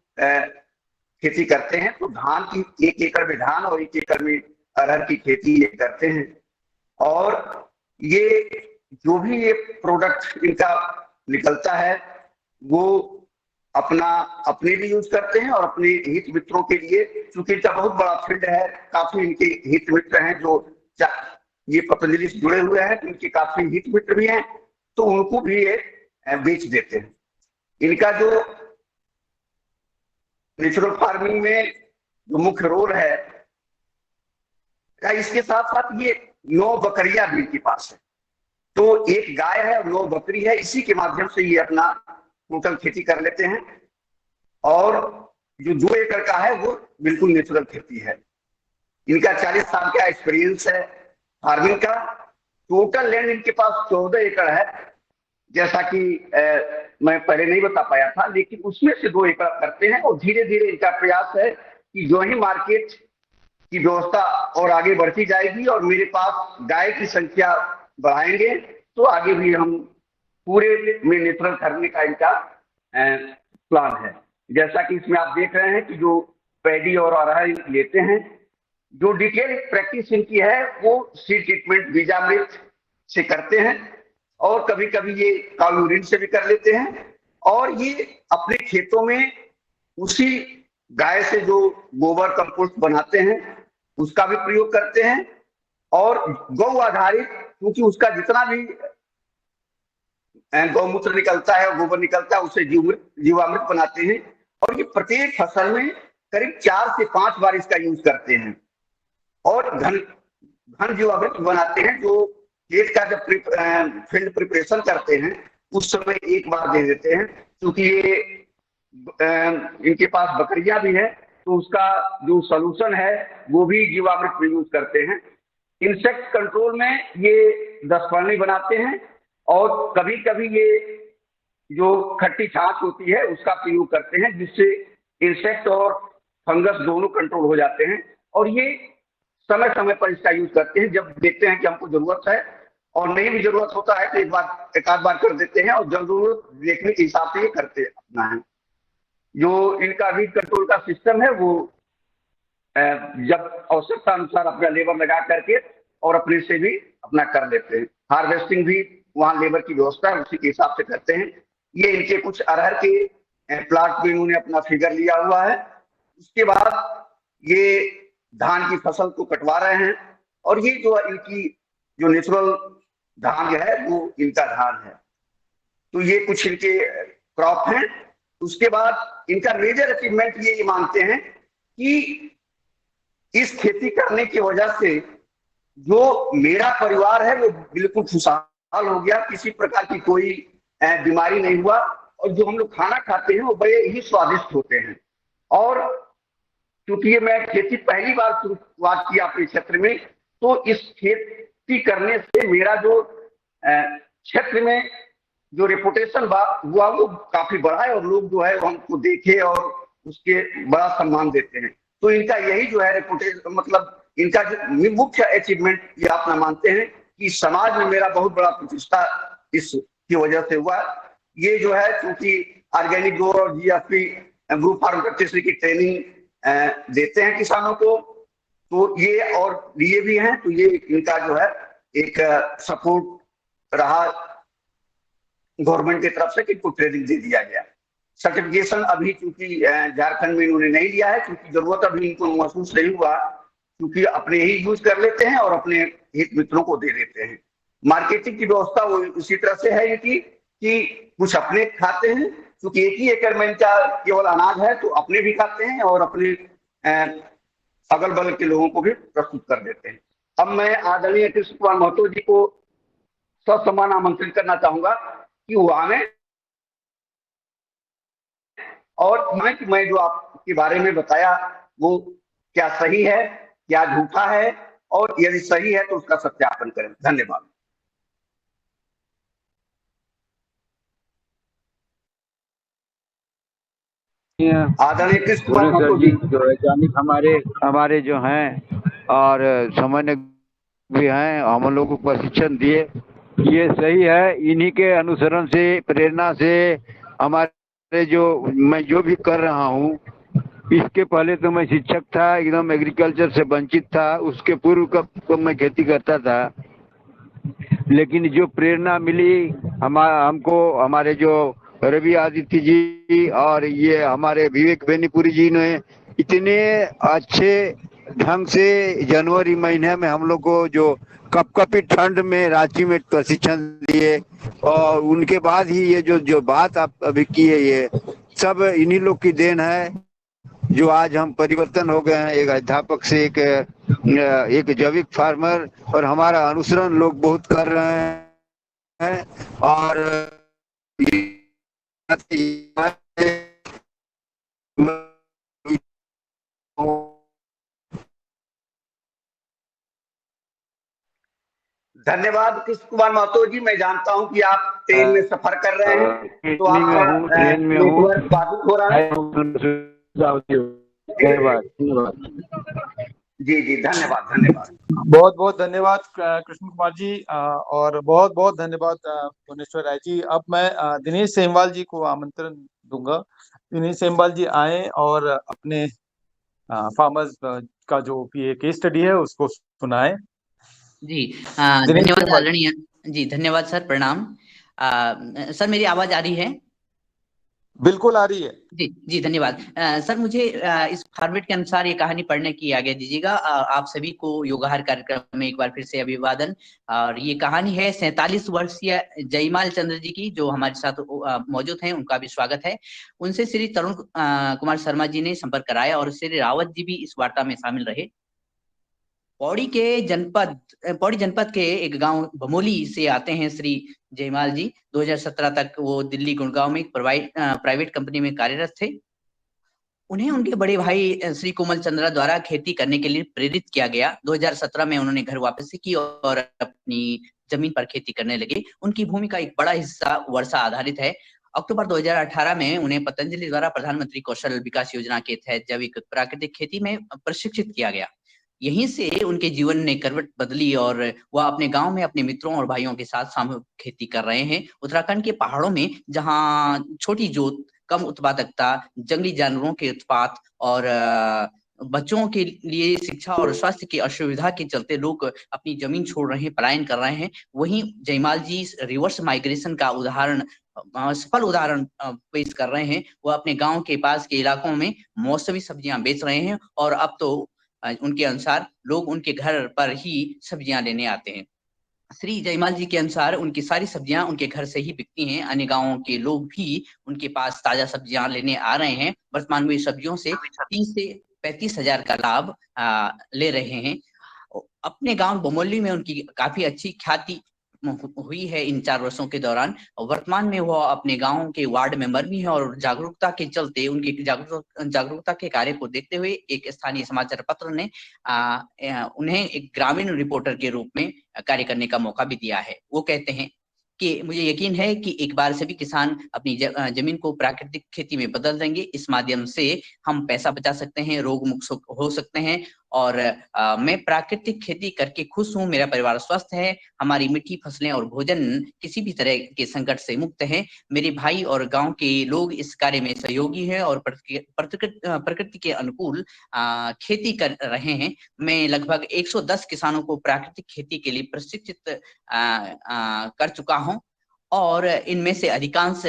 खेती करते हैं, तो धान की 1 एकड़ में धान और 1 एकड़ में अरहर की खेती ये करते हैं। और ये जो भी ये प्रोडक्ट इनका निकलता है वो अपने भी यूज करते हैं और अपने हित मित्रों के लिए, क्योंकि इनका बहुत बड़ा फील्ड है, काफी इनके हित मित्र हैं जो ये पतंजलि से जुड़े हुए हैं, तो इनके काफी हित मित्र भी हैं, तो उनको भी ये बेच देते हैं। इनका जो नेचुरल फार्मिंग में जो मुख्य रोल है, इसके साथ साथ ये 9 बकरियां भी इनके पास है, तो 1 गाय है और 9 बकरी है। इसी के माध्यम से ये अपना टोटल खेती कर लेते हैं और जो 2 एकड़ का है वो बिल्कुल नेचुरल खेती है। इनका 40 साल का एक्सपीरियंस है फार्मिंग का। टोटल लैंड इनके पास 14 एकड़ है, जैसा कि मैं पहले नहीं बता पाया था, लेकिन उसमें से 2 एकड़ करते हैं और धीरे धीरे इनका प्रयास है कि जो ही मार्केट की व्यवस्था और आगे बढ़ती जाएगी और मेरे पास गाय की संख्या बढ़ाएंगे तो आगे भी हम पूरे में नेचुरल करने का इनका प्लान है। जैसा कि इसमें आप देख रहे हैं कि जो पैडी और अरहर लेते हैं, जो डिटेल प्रैक्टिस इनकी है वो सीड ट्रीटमेंट बीजामृत से करते हैं और कभी कभी ये काउ यूरिन से भी कर लेते हैं और ये अपने खेतों में उसी गाय से जो गोबर कंपोस्ट बनाते हैं उसका भी प्रयोग करते हैं और गौ आधारित, क्योंकि उसका जितना भी गौमूत्र निकलता है और गोबर निकलता है उससे जीवामृत बनाते हैं और ये प्रत्येक फसल में करीब 4 से 5 बार इसका यूज करते हैं और घन जीवामृत बनाते हैं जो खेत का जब फील्ड प्रिपरेशन करते हैं उस समय एक बार दे देते हैं, क्योंकि ये इनके पास बकरियां भी है तो उसका जो सोल्यूशन है वो भी जीवामृत में यूज करते हैं। इंसेक्ट कंट्रोल में ये 10 पानी बनाते हैं और कभी कभी ये जो खट्टी छाछ होती है उसका प्रयोग करते हैं जिससे इंसेक्ट और फंगस दोनों कंट्रोल हो जाते हैं और ये समय समय पर इसका यूज करते हैं। जब देखते हैं कि हमको जरूरत है और नहीं भी जरूरत होता है तो एक आध बार कर देते हैं और जरूरत देखने के हिसाब से ये करते अपना है। जो इनका वीड कंट्रोल का सिस्टम है वो जब आवश्यकता अनुसार अपना लेबर लगा करके और अपने से भी अपना कर लेते हैं। हार्वेस्टिंग भी वहाँ लेबर की व्यवस्था है उसी के हिसाब से करते हैं। ये इनके कुछ अरहर के प्लाट में इन्होंने अपना फिगर लिया हुआ है। उसके बाद ये धान की फसल को कटवा रहे हैं और ये जो इनकी जो नेचुरल धान है वो इनका धान है। तो ये कुछ इनके क्रॉप हैं। उसके बाद इनका मेजर अचीवमेंट ये मानते हैं कि इस खेती करने की वजह से जो मेरा परिवार है वो बिल्कुल खुशहाल हो गया, किसी प्रकार की कोई बीमारी नहीं हुआ और जो हम लोग खाना खाते हैं वो बड़े ही स्वादिष्ट होते हैं। और क्योंकि ये मैं खेती पहली बार शुरुआत की अपने क्षेत्र में, तो इस खेती करने से मेरा जो क्षेत्र में जो रेपुटेशन हुआ वो काफी बढ़ा है और लोग जो है हमको देखे और उसके बड़ा सम्मान देते हैं। तो इनका यही जो है रेपुटेशन, मतलब इनका जो मुख्य अचीवमेंट ये अपना मानते हैं कि समाज में मेरा बहुत बड़ा प्रतिष्ठा इसकी वजह से हुआ। ये जो है क्योंकि ऑर्गेनिक ग्रो और जीएफपी ग्रुप फार्म प्रैक्टिस की ट्रेनिंग देते हैं किसानों को, तो ये और लिए भी हैं, तो ये इनका जो है एक सपोर्ट रहा गवर्नमेंट की तरफ से कि इनको ट्रेनिंग दे दिया गया। सर्टिफिकेशन अभी चूंकि झारखंड में इन्होंने नहीं लिया है क्योंकि जरूरत अभी इनको महसूस नहीं हुआ, क्योंकि अपने ही यूज कर लेते हैं और अपने हित मित्रों को दे देते हैं। मार्केटिंग की व्यवस्था वो उसी तरह से है इनकी कि कुछ अपने खाते हैं, क्योंकि 1 ही एकड़ में इनका केवल अनाज है तो अपने भी खाते हैं और अपने अगल बगल के लोगों को भी प्रस्तुत कर देते हैं। अब मैं आदरणीय कृष्ण कुमार महतो जी को ससम्मान आमंत्रित करना चाहूंगा कि वो आए और मैं जो आपके बारे में बताया वो क्या सही है क्या झूठा है और यदि सही है तो उसका सत्यापन करें। धन्यवाद। आदरणीय कृष्ण कुमार महतो जी जो वैज्ञानिक हमारे जो हैं और सामान्य भी हैं, हम लोगों को प्रशिक्षण दिए, ये सही है। इन्हीं के अनुसरण से प्रेरणा से हमारे जो मैं जो भी कर रहा हूँ, इसके पहले तो मैं शिक्षक था, एकदम एग्रीकल्चर से वंचित था, उसके पूर्व कब मैं खेती करता था, लेकिन जो प्रेरणा मिली हमको हमारे जो रवि आदित्य जी और ये हमारे विवेक बेनीपुरी जी ने इतने अच्छे ढंग से जनवरी महीने में हम लोग को जो कपकपी ठंड में रांची में प्रशिक्षण दिए और उनके बाद ही ये जो बात आप अभी की है ये सब इन्हीं लोग की देन है जो आज हम परिवर्तन हो गए हैं। एक अध्यापक से एक जैविक फार्मर और हमारा अनुसरण लोग बहुत कर रहे हैं और धन्यवाद कृष्ण कुमार महतो जी। मैं जानता हूं कि आप ट्रेन में सफर कर रहे हैं, तो आपका नेटवर्क बाधित हो रहा है। जी जी, धन्यवाद धन्यवाद। बहुत बहुत धन्यवाद कृष्ण कुमार जी, और बहुत बहुत धन्यवाद भुवनेश्वर राय जी। अब मैं दिनेश सेमवाल जी को आमंत्रण दूंगा। दिनेश सेमवाल जी आए और अपने फार्मर्स का जो भी केस स्टडी है उसको सुनाए। जी दिनेश धन्यवाद सेमवाल। आदरणीय जी, धन्यवाद सर, प्रणाम। सर मेरी आवाज आ रही है? बिल्कुल आ रही है जी जी, धन्यवाद। सर मुझे इस फॉर्मेट के अनुसार ये कहानी पढ़ने की आज्ञा दीजिएगा। आप सभी को योगाहार कार्यक्रम में एक बार फिर से अभिवादन। और ये कहानी है 47 वर्षीय जयमाल चंद्र जी की, जो हमारे साथ मौजूद हैं, उनका भी स्वागत है। उनसे श्री तरुण कुमार शर्मा जी ने संपर्क कराया और श्री रावत जी भी इस वार्ता में शामिल रहे। पौड़ी जनपद के एक गांव बमोली से आते हैं श्री जयमाल जी। 2017 तक वो दिल्ली गुड़गांव में एक प्राइवेट कंपनी में कार्यरत थे। उन्हें उनके बड़े भाई श्री कोमल चंद्रा द्वारा खेती करने के लिए प्रेरित किया गया। 2017 में उन्होंने घर वापसी की और अपनी जमीन पर खेती करने लगे। उनकी भूमि का एक बड़ा हिस्सा वर्षा आधारित है। अक्टूबर 2018 में उन्हें पतंजलि द्वारा प्रधानमंत्री कौशल विकास योजना के तहत जैविक प्राकृतिक खेती में प्रशिक्षित किया गया। यहीं से उनके जीवन ने करवट बदली और वह अपने गांव में अपने मित्रों और भाइयों के साथ सामूहिक खेती कर रहे हैं। उत्तराखंड के पहाड़ों में, जहां छोटी जोत, कम उत्पादकता, जंगली जानवरों के उत्पात और बच्चों के लिए शिक्षा और स्वास्थ्य की असुविधा के चलते लोग अपनी जमीन छोड़ रहे हैं, पलायन कर रहे हैं, वहीं जयमाल जी रिवर्स माइग्रेशन का सफल उदाहरण पेश कर रहे हैं। वह अपने गांव के पास के इलाकों में मौसमी सब्जियां बेच रहे हैं और अब तो उनके अनुसार लोग उनके घर पर ही सब्जियां लेने आते हैं। श्री जयमाल जी के अनुसार उनकी सारी सब्जियां उनके घर से ही बिकती हैं। अन्य गांवों के लोग भी उनके पास ताजा सब्जियां लेने आ रहे हैं। वर्तमान में सब्जियों से 30 से 35 हजार का लाभ ले रहे हैं। अपने गांव बमोली में उनकी काफी अच्छी ख्याति हुई है इन 4 वर्षों के दौरान। वर्तमान में वह अपने गांव के वार्ड मेंबर भी हैं और जागरूकता के चलते, उनकी जागरूकता के कार्य को देखते हुए एक स्थानीय समाचार पत्र ने उन्हें एक ग्रामीण रिपोर्टर के रूप में कार्य करने का मौका भी दिया है। वो कहते हैं कि मुझे यकीन है कि एक बार सभी किसान अपनी जमीन को प्राकृतिक खेती में बदल देंगे। इस माध्यम से हम पैसा बचा सकते हैं, रोग मुक्त हो सकते हैं और मैं प्राकृतिक खेती करके खुश हूँ। मेरा परिवार स्वस्थ है, हमारी मीठी फसलें और भोजन किसी भी तरह के संकट से मुक्त है। मेरे भाई और गांव के लोग इस कार्य में सहयोगी हैं और प्रकृति के अनुकूल खेती कर रहे हैं। मैं लगभग 110 किसानों को प्राकृतिक खेती के लिए प्रशिक्षित कर चुका हूं और इनमें से अधिकांश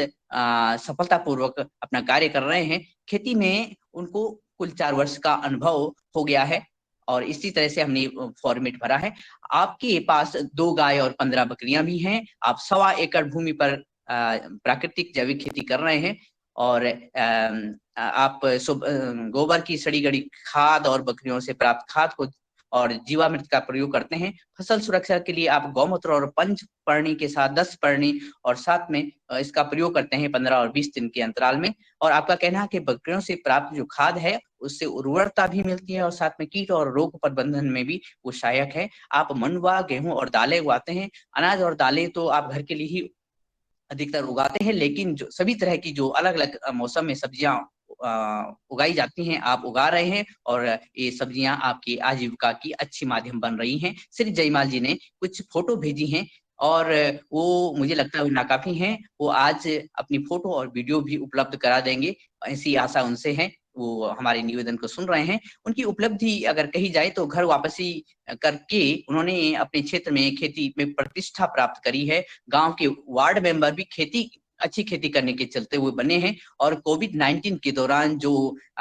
सफलतापूर्वक अपना कार्य कर रहे हैं। खेती में उनको कुल 4 वर्ष का अनुभव हो गया है और इसी तरह से हमने फॉर्मेट भरा है। आपके पास 2 गाय और 15 बकरियां भी हैं। आप 1.25 एकड़ भूमि पर प्राकृतिक जैविक खेती कर रहे हैं और आप गोबर की सड़ी गड़ी खाद और बकरियों से प्राप्त खाद को और जीवामृत का प्रयोग करते हैं। फसल सुरक्षा के लिए आप गौमूत्र और पंचपर्णी के साथ 10 पर्णी और साथ में इसका प्रयोग करते हैं 15 और 20 दिन के अंतराल में। और आपका कहना है कि बकरियों से प्राप्त जो खाद है उससे उर्वरता भी मिलती है और साथ में कीट और रोग प्रबंधन में भी वो सहायक है। आप मंडुआ, गेहूं और दालें उगाते हैं। अनाज और दालें तो आप घर के लिए ही अधिकतर उगाते हैं, लेकिन जो सभी तरह की जो अलग अलग मौसम में सब्जियां उगाई जाती हैं आप उगा रहे हैं और ये सब्जियां आपकी आजीविका की अच्छी माध्यम बन रही हैं। श्री जयमाल जी ने कुछ फोटो भेजी हैं और वो मुझे लगता है नाकाफी हैं। वो आज अपनी फोटो और वीडियो भी उपलब्ध करा देंगे, ऐसी आशा उनसे है। वो हमारे निवेदन को सुन रहे हैं। उनकी उपलब्धि अगर कही जाए तो घर वापसी करके उन्होंने अपने क्षेत्र में खेती में प्रतिष्ठा प्राप्त करी है। गांव के वार्ड मेंबर भी अच्छी खेती करने के चलते हुए बने हैं और कोविड-19 के दौरान जो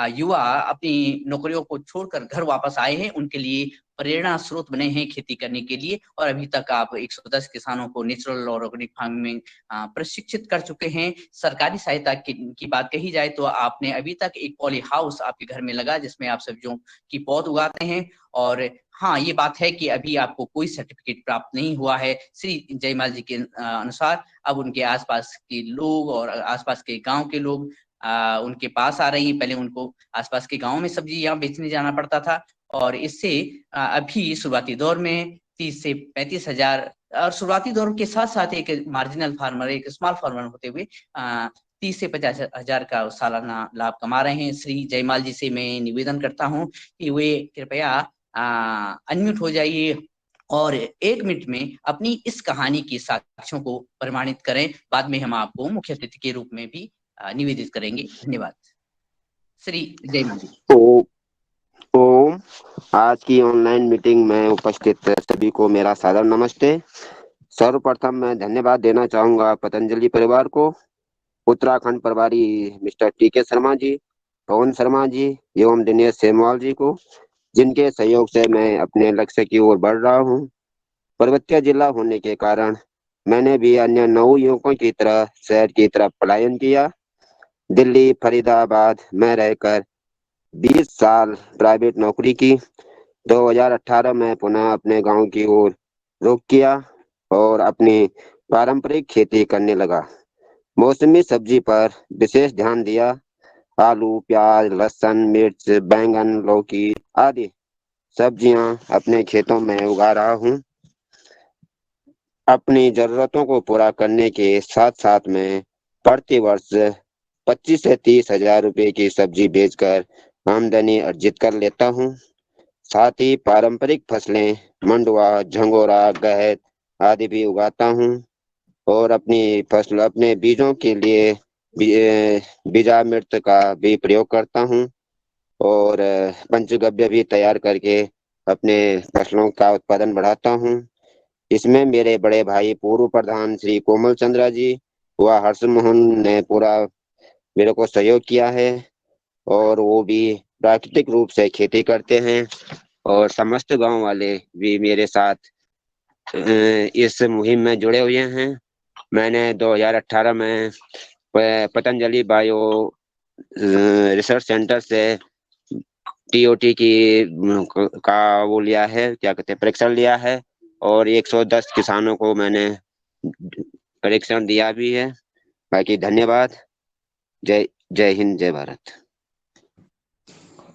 युवा अपनी नौकरियों को छोड़कर घर वापस आए हैं, उनके लिए प्रेरणा स्रोत बने हैं खेती करने के लिए। और अभी तक आप 110 किसानों को नेचुरल और ऑर्गेनिक फार्मिंग में प्रशिक्षित कर चुके हैं। सरकारी सहायता की बात कही जाए तो आपने अभी तक एक पॉली हाउस आपके घर में लगा जिसमें आप सब्जियों की पौध उगाते हैं। और हाँ, ये बात है कि अभी आपको कोई सर्टिफिकेट प्राप्त नहीं हुआ है। श्री जयमाल जी के अनुसार अब उनके आसपास के लोग और आसपास के गांव के लोग उनके पास आ रही हैं। पहले उनको आसपास के गांव में सब्जियां बेचने जाना पड़ता था और इससे अभी शुरुआती दौर में 30 से 35 हजार और शुरुआती दौर के साथ साथ एक मार्जिनल फार्मर, एक स्मॉल फार्मर होते हुए 30 से 50 हजार का सालाना लाभ कमा रहे हैं। श्री जयमाल जी से मैं निवेदन करता हूं कि वे कृपया अनम्यूट हो जाइए और 1 मिनट में अपनी इस कहानी की साक्ष्यों को प्रमाणित करें। बाद में हम आपको मुख्य अतिथि के रूप में भी निवेदित करेंगे। धन्यवाद। श्री जयमाल जी। ओम, आज की ऑनलाइन मीटिंग में उपस्थित सभी को मेरा सादर नमस्ते। सर्वप्रथम मैं धन्यवाद देना चाहूंगा पतंजलि परिवार को, उत्तराखंड प्रभारी मिस्टर टीके शर्मा जी, पवन शर्मा जी एवं दिनेश सेमवाल जी को, जिनके सहयोग से मैं अपने लक्ष्य की ओर बढ़ रहा हूं। पर्वतीय जिला होने के कारण मैंने भी अन्य 9 युवकों की तरह शहर की तरफ पलायन किया। दिल्ली, फरीदाबाद में रहकर 20 साल प्राइवेट नौकरी की। 2018 में पुनः अपने गांव की ओर रुख किया और अपनी पारंपरिक खेती करने लगा। मौसमी सब्जी पर विशेष ध्यान दिया। आलू, प्याज, लहसुन, मिर्च, बैंगन, लौकी आदि सब्जियां अपने खेतों में उगा रहा हूं। अपनी जरूरतों को पूरा करने के साथ साथ में प्रति वर्ष 25 से 30 हजार रुपए की सब्जी बेचकर आमदनी अर्जित कर लेता हूं। साथ ही पारंपरिक फसलें मंडुआ, झंगोरा, गहत आदि भी उगाता हूं और अपने बीजों के लिए बीजामृत का भी प्रयोग करता हूं और पंचगव्य भी तैयार करके अपने फसलों का उत्पादन बढ़ाता हूं। इसमें मेरे बड़े भाई पूर्व प्रधान श्री कोमल चंद्रा जी व हर्ष मोहन ने पूरा मेरे को सहयोग किया है और वो भी प्राकृतिक रूप से खेती करते हैं और समस्त गांव वाले भी मेरे साथ इस मुहिम में जुड़े हुए हैं। मैंने 2018 में पतंजलि बायो रिसर्च सेंटर से टीओटी का वो लिया है, क्या कहते हैं, परीक्षण लिया है और 110 किसानों को मैंने परीक्षण दिया भी है। बाकी धन्यवाद। जय हिंद, जय भारत।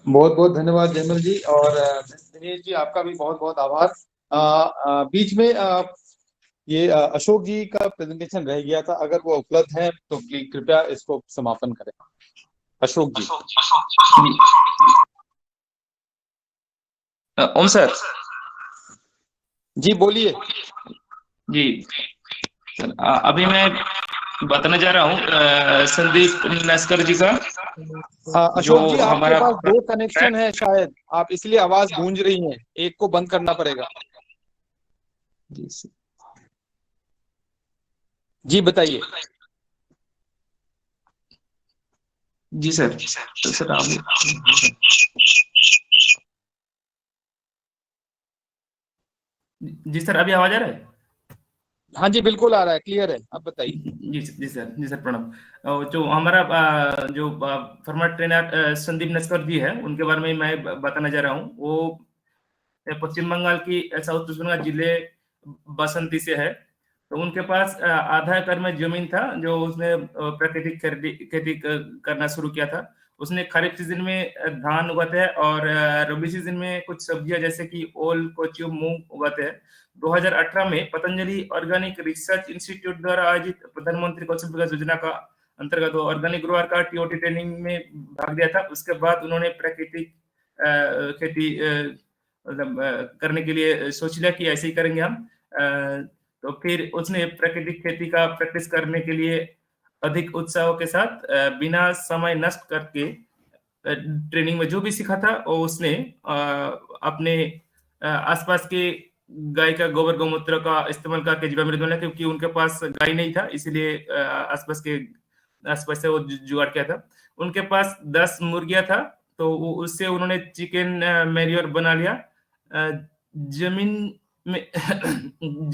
बहुत बहुत धन्यवाद जयमल जी और दिनेश जी, आपका भी बहुत बहुत आभार। बीच में ये अशोक जी का प्रेजेंटेशन रह गया था, अगर वो उपलब्ध है तो कृपया इसको समापन करें। अशोक जी। ओम सर जी बोलिए। जी सर, अभी मैं बताने जा रहा हूँ संदीप नस्कर जी का। अशोक जी, आपके पास 2 कनेक्शन है शायद, आप इसलिए आवाज गूंज रही है, एक को बंद करना पड़ेगा। जी बताइए। जी सर। तो सर जी सर, अभी आवाज आ रहा है? हाँ जी बिल्कुल आ रहा है, क्लियर है, आप बताइए। जी सर प्रणाम। जो हमारा जो फार्मर ट्रेनर संदीप नस्कर जी है, उनके बारे में मैं बताना जा रहा हूँ। वो पश्चिम बंगाल की साउथ वेस्ट बंगाल जिले बसंती से है। तो उनके पास आधा एकड़ में जमीन था, जो उसने प्राकृतिक खेती करना शुरू किया था। उसने खरीफ सीजन में धान उगाते हैं और रबी सीजन में कुछ सब्जियां जैसे कि ओल, कोचु, मूंग उगाते हैं। 2018 में पतंजलि ऑर्गेनिक रिसर्च इंस्टीट्यूट द्वारा आयोजित प्रधानमंत्री कौशल विकास योजना का अंतर्गत ऑर्गेनिक ग्रोअर का टीओटी ट्रेनिंग में भाग लिया था। उसके बाद उन्होंने प्राकृतिक खेती मतलब करने के लिए सोच लिया कि ऐसे ही करेंगे हम। तो फिर उसने प्राकृतिक खेती का प्रैक्टिस करने के लिए अधिक उत्साह के साथ बिना समय नष्ट करके ट्रेनिंग में जो भी सीखा था वो उसने अपने आसपास के गाय का गोबर गौमूत्र का इस्तेमाल करके जीवामृत बनाया, क्योंकि उनके पास गाय नहीं था, इसलिए आसपास से वो जुगाड़ किया था। उनके पास 10 मुर्गियां था, तो उससे उन्होंने चिकन मैन्योर बना लिया।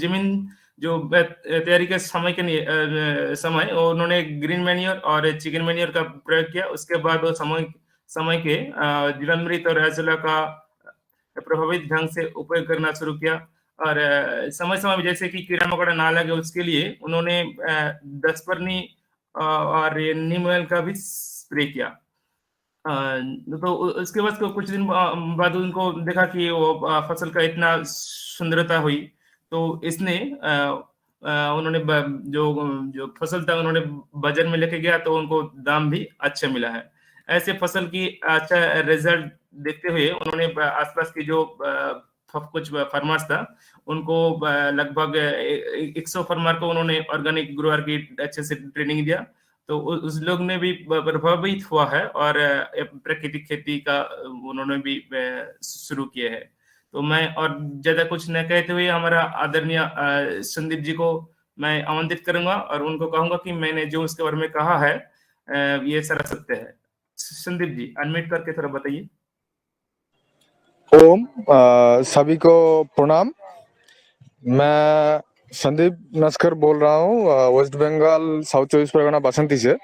जमीन जो तैयारी के समय उन्होंने ग्रीन मैन्योर और चिकन मैन्योर का प्रयोग किया। उसके बाद वो समय के जीवामृत और एजोला का प्रभावित ढंग से उपयोग करना शुरू किया और समय में जैसे कि कीड़ा मकोड़ा ना लगे उसके लिए उन्होंने 10 परनी और नीम ऑयल का भी स्प्रे किया। तो उसके बाद कुछ दिन बाद उनको देखा कि वो फसल का इतना सुंदरता हुई, तो इसने उन्होंने जो फसल था उन्होंने बाजार में लेके गया तो उनको दाम भी अच्छा मिला है। ऐसे फसल की अच्छा रिजल्ट देखते हुए उन्होंने आसपास की जो कुछ फार्मर्स था उनको लगभग 100 फार्मर को उन्होंने ऑर्गेनिक ग्रोअर की अच्छे से ट्रेनिंग दिया, तो उस लोग ने भी प्रभावित हुआ है और प्राकृतिक खेती का उन्होंने भी शुरू किया है। तो मैं और ज्यादा कुछ न कहते हुए हमारा आदरणीय संदीप जी को मैं आमंत्रित करूंगा और उनको कहूंगा कि मैंने जो उसके बारे में कहा है ये सारा सत्य है। संदीप जी अनम्यूट करके थोड़ा बताइए। ओम सभी को प्रणाम। मैं संदीप नस्कर बोल रहा हूँ वेस्ट बंगाल साउथ 24 परगना बसंती से।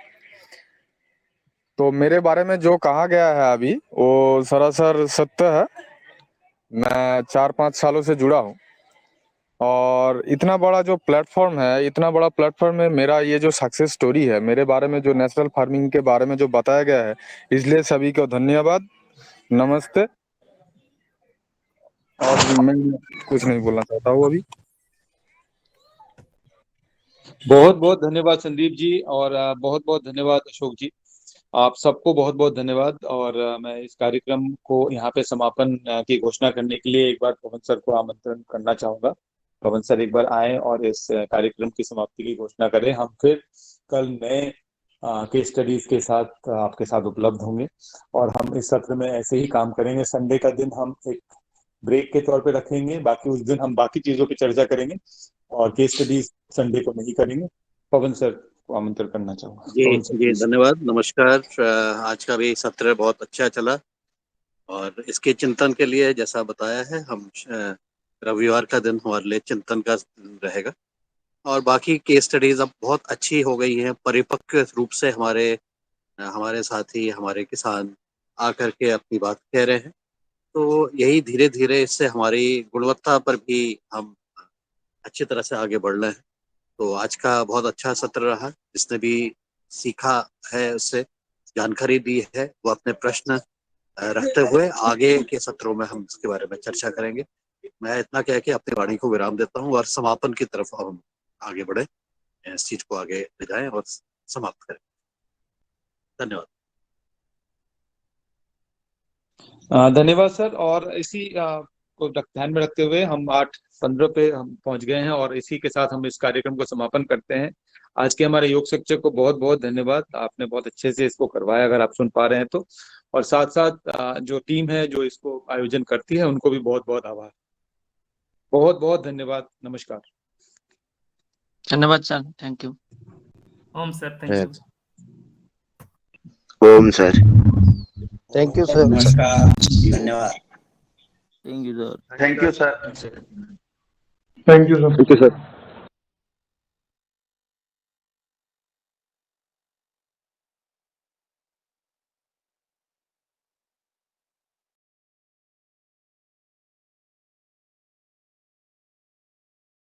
तो मेरे बारे में जो कहा गया है अभी वो सरासर सत्य है। मैं 4-5 सालों से जुड़ा हूँ और इतना बड़ा जो प्लेटफॉर्म है, इतना बड़ा प्लेटफॉर्म में मेरा ये जो सक्सेस स्टोरी है, मेरे बारे में जो नेचुरल फार्मिंग के बारे में जो बताया गया है, इसलिए सभी को धन्यवाद, नमस्ते। और मैं कुछ नहीं बोलना चाहता हूँ अभी। बहुत बहुत धन्यवाद संदीप जी और बहुत बहुत धन्यवाद अशोक जी। आप सबको बहुत बहुत धन्यवाद। और मैं इस कार्यक्रम को यहाँ पे समापन की घोषणा करने के लिए एक बार पवन सर को आमंत्रण करना चाहूंगा। पवन सर एक बार आए और इस कार्यक्रम की समाप्ति की घोषणा करें। हम फिर कल नए केस स्टडीज के साथ आपके साथ उपलब्ध होंगे और हम इस सत्र में ऐसे ही काम करेंगे। संडे का दिन हम एक ब्रेक के तौर पे रखेंगे, बाकी उस दिन हम बाकी चीजों की चर्चा करेंगे और केस स्टडीज संडे को नहीं करेंगे। पवन सर को आमंत्रण करना चाहूंगा। जी धन्यवाद, नमस्कार। आज का भी सत्र बहुत अच्छा चला और इसके चिंतन के लिए जैसा बताया है हम रविवार का दिन हमारे लिए चिंतन का रहेगा और बाकी केस स्टडीज अब बहुत अच्छी हो गई हैं, परिपक्व रूप से हमारे साथी हमारे किसान आकर के अपनी बात कह रहे हैं। तो यही धीरे धीरे इससे हमारी गुणवत्ता पर भी हम अच्छी तरह से आगे बढ़ रहे हैं। तो आज का बहुत अच्छा सत्र रहा। जिसने भी सीखा है उससे जानकारी दी है वो अपने प्रश्न रखते हुए आगे के सत्रों में हम इसके बारे में चर्चा करेंगे। मैं इतना कह के अपनी वाणी को विराम देता हूँ और समापन की तरफ हम आगे बढ़े, इस चीज को आगे ले जाएं और समाप्त करें। धन्यवाद। धन्यवाद सर। और इसी को ध्यान में रखते हुए हम 8:15 पे हम पहुंच गए हैं और इसी के साथ हम इस कार्यक्रम को समापन करते हैं। आज के हमारे योग शिक्षक को बहुत बहुत धन्यवाद, आपने बहुत अच्छे से इसको करवाया अगर आप सुन पा रहे हैं तो। और साथ साथ जो टीम है जो इसको आयोजन करती है उनको भी बहुत बहुत आभार। बहुत बहुत धन्यवाद, नमस्कार। धन्यवाद sir, thank you. Om sir thank you. Om sir thank you sir. नमस्कार, धन्यवाद। Thank you sir. Thank you sir. Thank you sir.